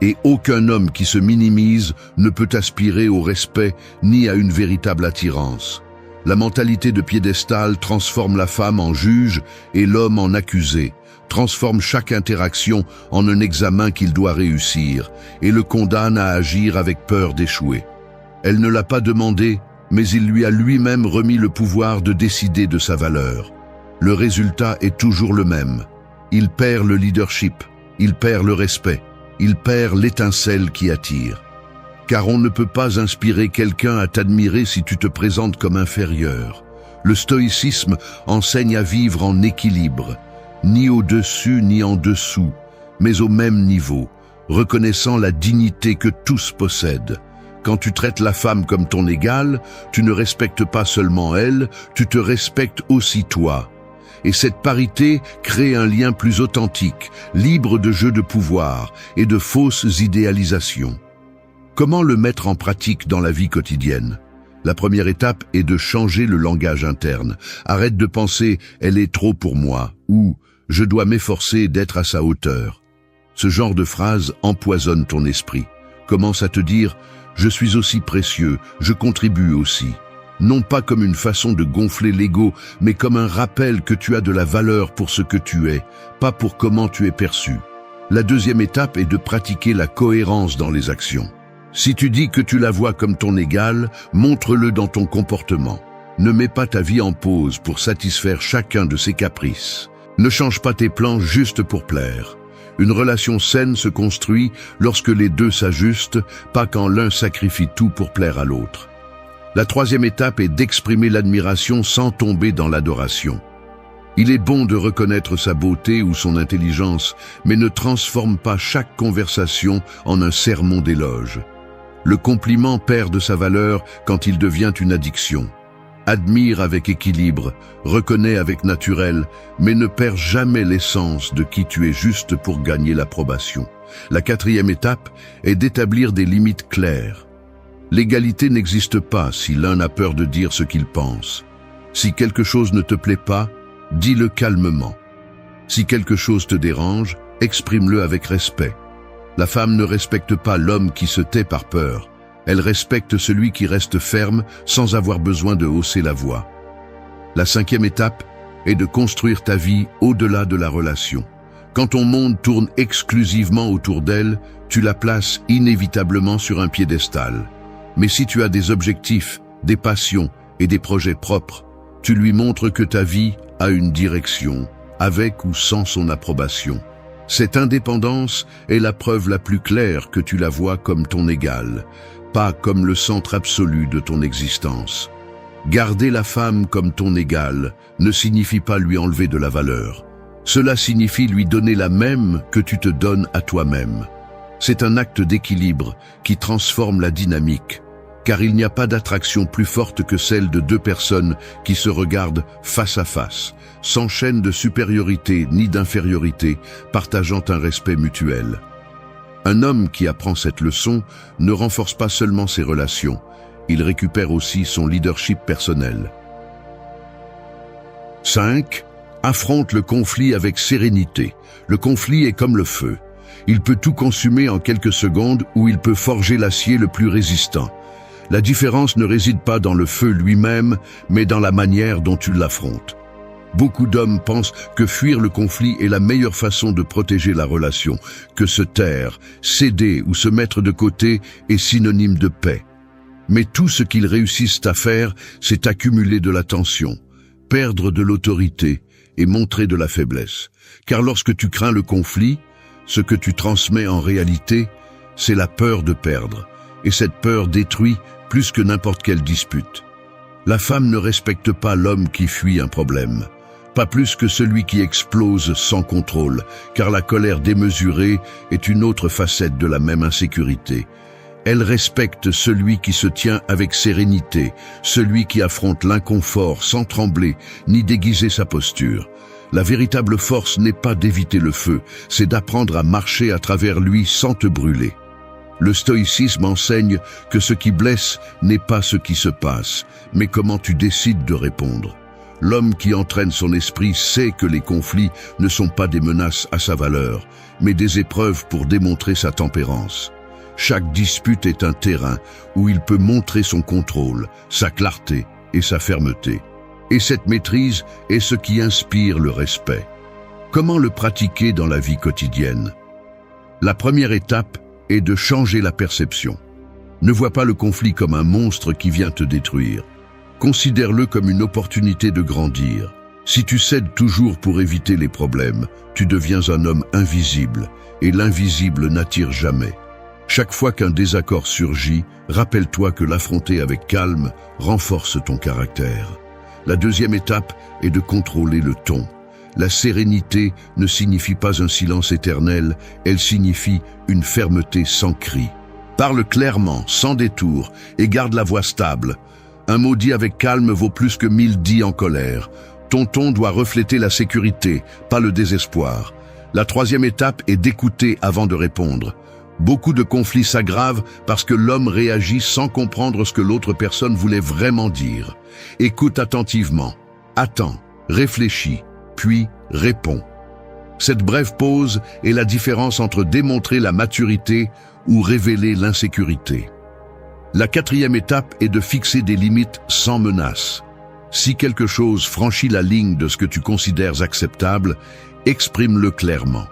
Et aucun homme qui se minimise ne peut aspirer au respect ni à une véritable attirance. La mentalité de piédestal transforme la femme en juge et l'homme en accusé, transforme chaque interaction en un examen qu'il doit réussir et le condamne à agir avec peur d'échouer. Elle ne l'a pas demandé, mais il lui a lui-même remis le pouvoir de décider de sa valeur. Le résultat est toujours le même. Il perd le leadership, il perd le respect, il perd l'étincelle qui attire. Car on ne peut pas inspirer quelqu'un à t'admirer si tu te présentes comme inférieur. Le stoïcisme enseigne à vivre en équilibre, ni au-dessus ni en dessous, mais au même niveau, reconnaissant la dignité que tous possèdent. Quand tu traites la femme comme ton égale, tu ne respectes pas seulement elle, tu te respectes aussi toi. Et cette parité crée un lien plus authentique, libre de jeux de pouvoir et de fausses idéalisations. Comment le mettre en pratique dans la vie quotidienne ? La première étape est de changer le langage interne. Arrête de penser « elle est trop pour moi » ou « je dois m'efforcer d'être à sa hauteur ». Ce genre de phrase empoisonne ton esprit. Commence à te dire « je suis aussi précieux, je contribue aussi ». Non pas comme une façon de gonfler l'ego, mais comme un rappel que tu as de la valeur pour ce que tu es, pas pour comment tu es perçu. La deuxième étape est de pratiquer la cohérence dans les actions. Si tu dis que tu la vois comme ton égale, montre-le dans ton comportement. Ne mets pas ta vie en pause pour satisfaire chacun de ses caprices. Ne change pas tes plans juste pour plaire. Une relation saine se construit lorsque les deux s'ajustent, pas quand l'un sacrifie tout pour plaire à l'autre. La troisième étape est d'exprimer l'admiration sans tomber dans l'adoration. Il est bon de reconnaître sa beauté ou son intelligence, mais ne transforme pas chaque conversation en un sermon d'éloge. Le compliment perd de sa valeur quand il devient une addiction. Admire avec équilibre, reconnais avec naturel, mais ne perds jamais l'essence de qui tu es juste pour gagner l'approbation. La quatrième étape est d'établir des limites claires. L'égalité n'existe pas si l'un a peur de dire ce qu'il pense. Si quelque chose ne te plaît pas, dis-le calmement. Si quelque chose te dérange, exprime-le avec respect. La femme ne respecte pas l'homme qui se tait par peur. Elle respecte celui qui reste ferme sans avoir besoin de hausser la voix. La cinquième étape est de construire ta vie au-delà de la relation. Quand ton monde tourne exclusivement autour d'elle, tu la places inévitablement sur un piédestal. Mais si tu as des objectifs, des passions et des projets propres, tu lui montres que ta vie a une direction, avec ou sans son approbation. Cette indépendance est la preuve la plus claire que tu la vois comme ton égale, pas comme le centre absolu de ton existence. Garder la femme comme ton égale ne signifie pas lui enlever de la valeur. Cela signifie lui donner la même que tu te donnes à toi-même. C'est un acte d'équilibre qui transforme la dynamique, car il n'y a pas d'attraction plus forte que celle de deux personnes qui se regardent face à face, sans chaîne de supériorité ni d'infériorité, partageant un respect mutuel. Un homme qui apprend cette leçon ne renforce pas seulement ses relations, il récupère aussi son leadership personnel. 5. Affronte le conflit avec sérénité. Le conflit est comme le feu. Il peut tout consumer en quelques secondes ou il peut forger l'acier le plus résistant. La différence ne réside pas dans le feu lui-même, mais dans la manière dont tu l'affrontes. Beaucoup d'hommes pensent que fuir le conflit est la meilleure façon de protéger la relation, que se taire, céder ou se mettre de côté est synonyme de paix. Mais tout ce qu'ils réussissent à faire, c'est accumuler de la tension, perdre de l'autorité et montrer de la faiblesse. Car lorsque tu crains le conflit, ce que tu transmets en réalité, c'est la peur de perdre. Et cette peur détruit plus que n'importe quelle dispute. La femme ne respecte pas l'homme qui fuit un problème, pas plus que celui qui explose sans contrôle, car la colère démesurée est une autre facette de la même insécurité. Elle respecte celui qui se tient avec sérénité, celui qui affronte l'inconfort sans trembler ni déguiser sa posture. La véritable force n'est pas d'éviter le feu, c'est d'apprendre à marcher à travers lui sans te brûler. Le stoïcisme enseigne que ce qui blesse n'est pas ce qui se passe, mais comment tu décides de répondre. L'homme qui entraîne son esprit sait que les conflits ne sont pas des menaces à sa valeur, mais des épreuves pour démontrer sa tempérance. Chaque dispute est un terrain où il peut montrer son contrôle, sa clarté et sa fermeté. Et cette maîtrise est ce qui inspire le respect. Comment le pratiquer dans la vie quotidienne? La première étape est de changer la perception. Ne vois pas le conflit comme un monstre qui vient te détruire. Considère-le comme une opportunité de grandir. Si tu cèdes toujours pour éviter les problèmes, tu deviens un homme invisible, et l'invisible n'attire jamais. Chaque fois qu'un désaccord surgit, rappelle-toi que l'affronter avec calme renforce ton caractère. La deuxième étape est de contrôler le ton. La sérénité ne signifie pas un silence éternel, elle signifie une fermeté sans cri. Parle clairement, sans détour, et garde la voix stable. Un mot dit avec calme vaut plus que 1000 dits en colère. Ton ton doit refléter la sécurité, pas le désespoir. La troisième étape est d'écouter avant de répondre. Beaucoup de conflits s'aggravent parce que l'homme réagit sans comprendre ce que l'autre personne voulait vraiment dire. Écoute attentivement, attends, réfléchis, puis réponds. Cette brève pause est la différence entre démontrer la maturité ou révéler l'insécurité. La quatrième étape est de fixer des limites sans menace. Si quelque chose franchit la ligne de ce que tu considères acceptable, exprime-le clairement.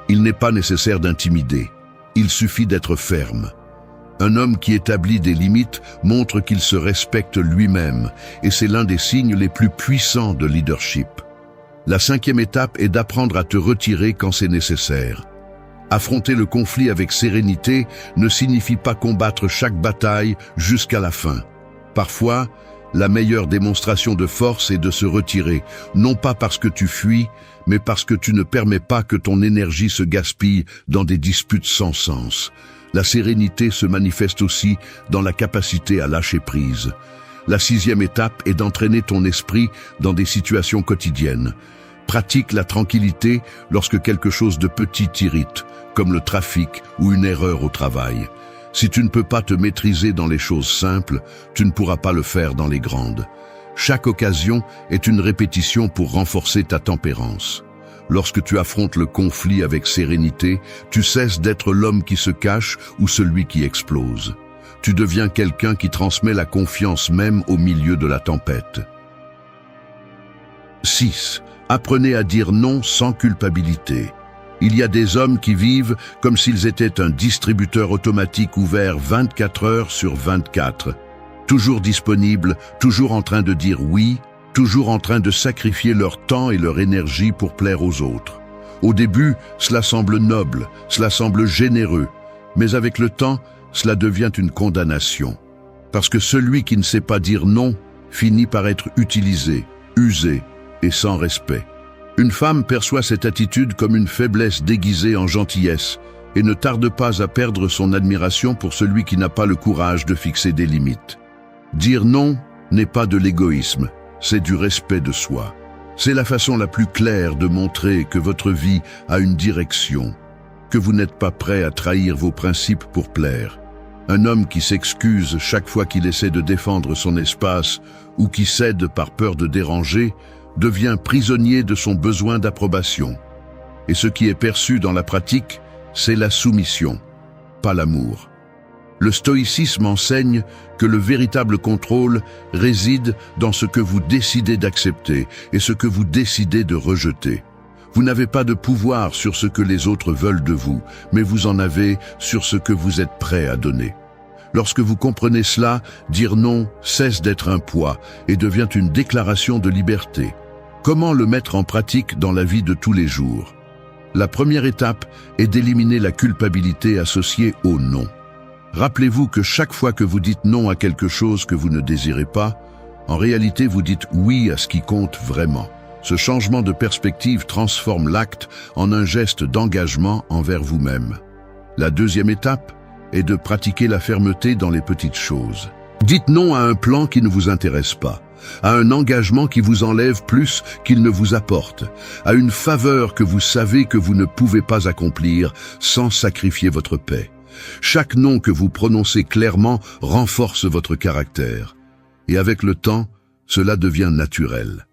Il n'est pas nécessaire d'intimider. Il suffit d'être ferme. Un homme qui établit des limites montre qu'il se respecte lui-même, et c'est l'un des signes les plus puissants de leadership. La cinquième étape est d'apprendre à te retirer quand c'est nécessaire. Affronter le conflit avec sérénité ne signifie pas combattre chaque bataille jusqu'à la fin. Parfois, la meilleure démonstration de force est de se retirer, non pas parce que tu fuis, mais parce que tu ne permets pas que ton énergie se gaspille dans des disputes sans sens. La sérénité se manifeste aussi dans la capacité à lâcher prise. La sixième étape est d'entraîner ton esprit dans des situations quotidiennes. Pratique la tranquillité lorsque quelque chose de petit t'irrite, comme le trafic ou une erreur au travail. Si tu ne peux pas te maîtriser dans les choses simples, tu ne pourras pas le faire dans les grandes. Chaque occasion est une répétition pour renforcer ta tempérance. Lorsque tu affrontes le conflit avec sérénité, tu cesses d'être l'homme qui se cache ou celui qui explose. Tu deviens quelqu'un qui transmet la confiance même au milieu de la tempête. 6. Apprenez à dire non sans culpabilité. Il y a des hommes qui vivent comme s'ils étaient un distributeur automatique ouvert 24 heures sur 24. Toujours disponibles, toujours en train de dire oui, toujours en train de sacrifier leur temps et leur énergie pour plaire aux autres. Au début, cela semble noble, cela semble généreux, mais avec le temps, cela devient une condamnation. Parce que celui qui ne sait pas dire non finit par être utilisé, usé et sans respect. Une femme perçoit cette attitude comme une faiblesse déguisée en gentillesse et ne tarde pas à perdre son admiration pour celui qui n'a pas le courage de fixer des limites. Dire non n'est pas de l'égoïsme, c'est du respect de soi. C'est la façon la plus claire de montrer que votre vie a une direction, que vous n'êtes pas prêt à trahir vos principes pour plaire. Un homme qui s'excuse chaque fois qu'il essaie de défendre son espace ou qui cède par peur de déranger devient prisonnier de son besoin d'approbation. Et ce qui est perçu dans la pratique, c'est la soumission, pas l'amour. Le stoïcisme enseigne que le véritable contrôle réside dans ce que vous décidez d'accepter et ce que vous décidez de rejeter. Vous n'avez pas de pouvoir sur ce que les autres veulent de vous, mais vous en avez sur ce que vous êtes prêt à donner. Lorsque vous comprenez cela, dire non cesse d'être un poids et devient une déclaration de liberté. Comment le mettre en pratique dans la vie de tous les jours? La première étape est d'éliminer la culpabilité associée au non. Rappelez-vous que chaque fois que vous dites non à quelque chose que vous ne désirez pas, En réalité, vous dites oui à ce qui compte vraiment. Ce changement de perspective transforme l'acte en un geste d'engagement envers vous-même. La deuxième étape est de pratiquer la fermeté dans les petites choses. Dites non à un plan qui ne vous intéresse pas, à un engagement qui vous enlève plus qu'il ne vous apporte, à une faveur que vous savez que vous ne pouvez pas accomplir sans sacrifier votre paix. Chaque non que vous prononcez clairement renforce votre caractère. Et avec le temps, cela devient naturel.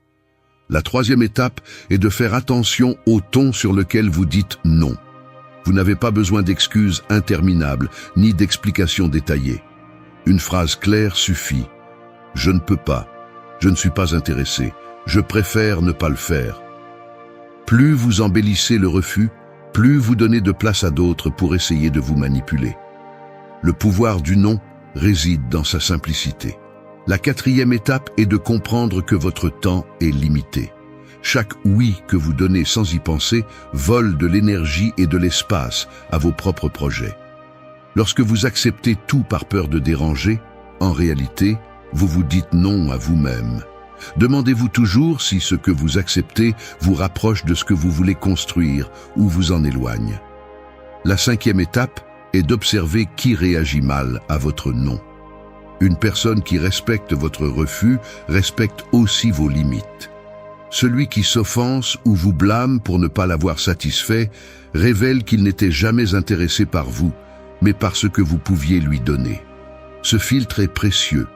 La troisième étape est de faire attention au ton sur lequel vous dites non. Vous n'avez pas besoin d'excuses interminables, ni d'explications détaillées. Une phrase claire suffit. Je ne peux pas. Je ne suis pas intéressé. Je préfère ne pas le faire. Plus vous embellissez le refus, plus vous donnez de place à d'autres pour essayer de vous manipuler. Le pouvoir du non réside dans sa simplicité. La quatrième étape est de comprendre que votre temps est limité. Chaque oui que vous donnez sans y penser vole de l'énergie et de l'espace à vos propres projets. Lorsque vous acceptez tout par peur de déranger, en réalité, vous vous dites non à vous-même. Demandez-vous toujours si ce que vous acceptez vous rapproche de ce que vous voulez construire ou vous en éloigne. La cinquième étape est d'observer qui réagit mal à votre non. Une personne qui respecte votre refus respecte aussi vos limites. Celui qui s'offense ou vous blâme pour ne pas l'avoir satisfait révèle qu'il n'était jamais intéressé par vous, mais par ce que vous pouviez lui donner. Ce filtre est précieux,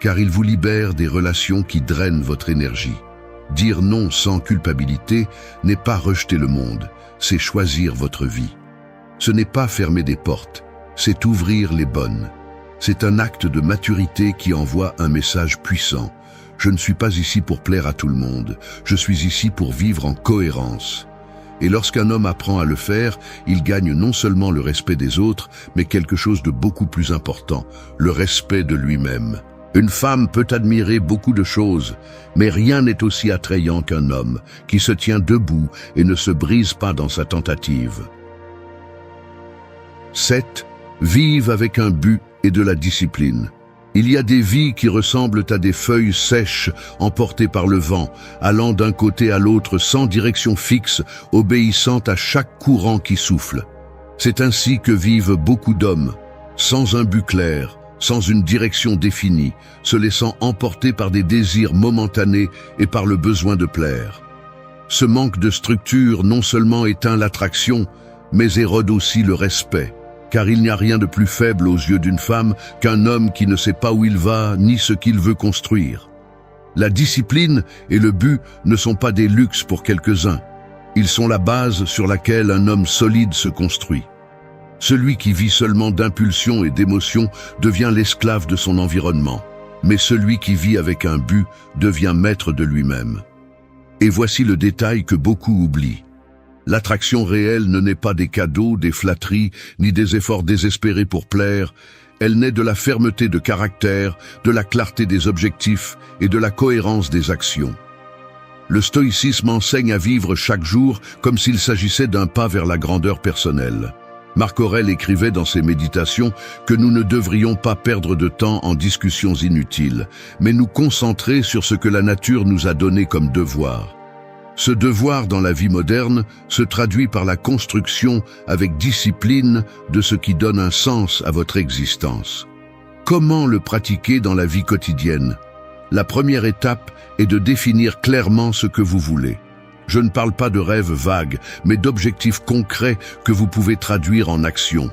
car il vous libère des relations qui drainent votre énergie. Dire non sans culpabilité n'est pas rejeter le monde, c'est choisir votre vie. Ce n'est pas fermer des portes, c'est ouvrir les bonnes. C'est un acte de maturité qui envoie un message puissant. Je ne suis pas ici pour plaire à tout le monde, je suis ici pour vivre en cohérence. Et lorsqu'un homme apprend à le faire, il gagne non seulement le respect des autres, mais quelque chose de beaucoup plus important, le respect de lui-même. Une femme peut admirer beaucoup de choses, mais rien n'est aussi attrayant qu'un homme qui se tient debout et ne se brise pas dans sa tentative. 7. Vive avec un but et de la discipline. Il y a des vies qui ressemblent à des feuilles sèches emportées par le vent, allant d'un côté à l'autre sans direction fixe, obéissant à chaque courant qui souffle. C'est ainsi que vivent beaucoup d'hommes, sans un but clair, sans une direction définie, se laissant emporter par des désirs momentanés et par le besoin de plaire. Ce manque de structure non seulement éteint l'attraction, mais érode aussi le respect. Car il n'y a rien de plus faible aux yeux d'une femme qu'un homme qui ne sait pas où il va ni ce qu'il veut construire. La discipline et le but ne sont pas des luxes pour quelques-uns. Ils sont la base sur laquelle un homme solide se construit. Celui qui vit seulement d'impulsions et d'émotions devient l'esclave de son environnement. Mais celui qui vit avec un but devient maître de lui-même. Et voici le détail que beaucoup oublient. L'attraction réelle ne naît pas des cadeaux, des flatteries, ni des efforts désespérés pour plaire. Elle naît de la fermeté de caractère, de la clarté des objectifs et de la cohérence des actions. Le stoïcisme enseigne à vivre chaque jour comme s'il s'agissait d'un pas vers la grandeur personnelle. Marc Aurèle écrivait dans ses méditations que nous ne devrions pas perdre de temps en discussions inutiles, mais nous concentrer sur ce que la nature nous a donné comme devoir. Ce devoir dans la vie moderne se traduit par la construction avec discipline de ce qui donne un sens à votre existence. Comment le pratiquer dans la vie quotidienne? La première étape est de définir clairement ce que vous voulez. Je ne parle pas de rêves vagues, mais d'objectifs concrets que vous pouvez traduire en action.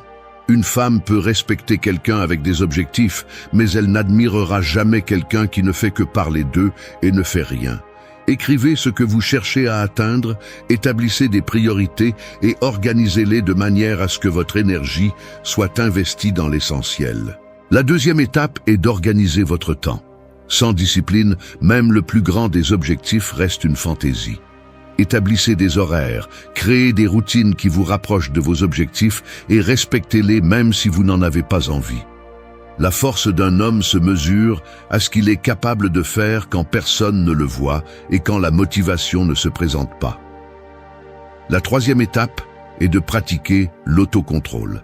Une femme peut respecter quelqu'un avec des objectifs, mais elle n'admirera jamais quelqu'un qui ne fait que parler d'eux et ne fait rien. Écrivez ce que vous cherchez à atteindre, établissez des priorités et organisez-les de manière à ce que votre énergie soit investie dans l'essentiel. La deuxième étape est d'organiser votre temps. Sans discipline, même le plus grand des objectifs reste une fantaisie. Établissez des horaires, créez des routines qui vous rapprochent de vos objectifs et respectez-les même si vous n'en avez pas envie. La force d'un homme se mesure à ce qu'il est capable de faire quand personne ne le voit et quand la motivation ne se présente pas. La troisième étape est de pratiquer l'autocontrôle.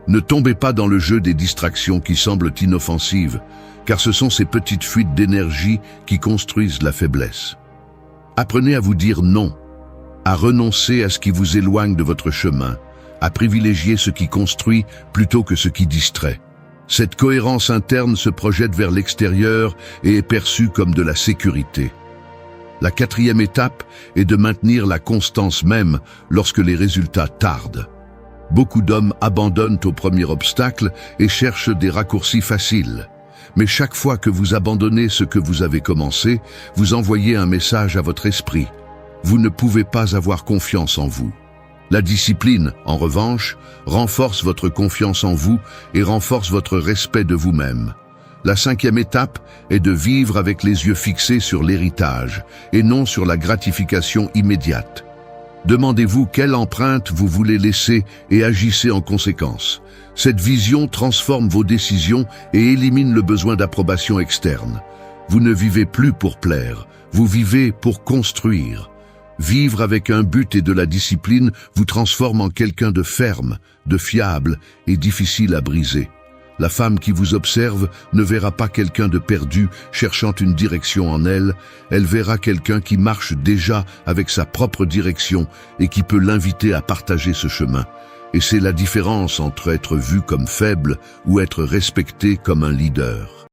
Ne tombez pas dans le jeu des distractions qui semblent inoffensives, car ce sont ces petites fuites d'énergie qui construisent la faiblesse. Apprenez à vous dire non, à renoncer à ce qui vous éloigne de votre chemin, à privilégier ce qui construit plutôt que ce qui distrait. Cette cohérence interne se projette vers l'extérieur et est perçue comme de la sécurité. La quatrième étape est de maintenir la constance même lorsque les résultats tardent. Beaucoup d'hommes abandonnent au premier obstacle et cherchent des raccourcis faciles. Mais chaque fois que vous abandonnez ce que vous avez commencé, vous envoyez un message à votre esprit. Vous ne pouvez pas avoir confiance en vous. La discipline, en revanche, renforce votre confiance en vous et renforce votre respect de vous-même. La cinquième étape est de vivre avec les yeux fixés sur l'héritage et non sur la gratification immédiate. Demandez-vous quelle empreinte vous voulez laisser et agissez en conséquence. Cette vision transforme vos décisions et élimine le besoin d'approbation externe. Vous ne vivez plus pour plaire, vous vivez pour construire. Vivre avec un but et de la discipline vous transforme en quelqu'un de ferme, de fiable et difficile à briser. La femme qui vous observe ne verra pas quelqu'un de perdu cherchant une direction en elle, elle verra quelqu'un qui marche déjà avec sa propre direction et qui peut l'inviter à partager ce chemin. Et c'est la différence entre être vu comme faible ou être respecté comme un leader.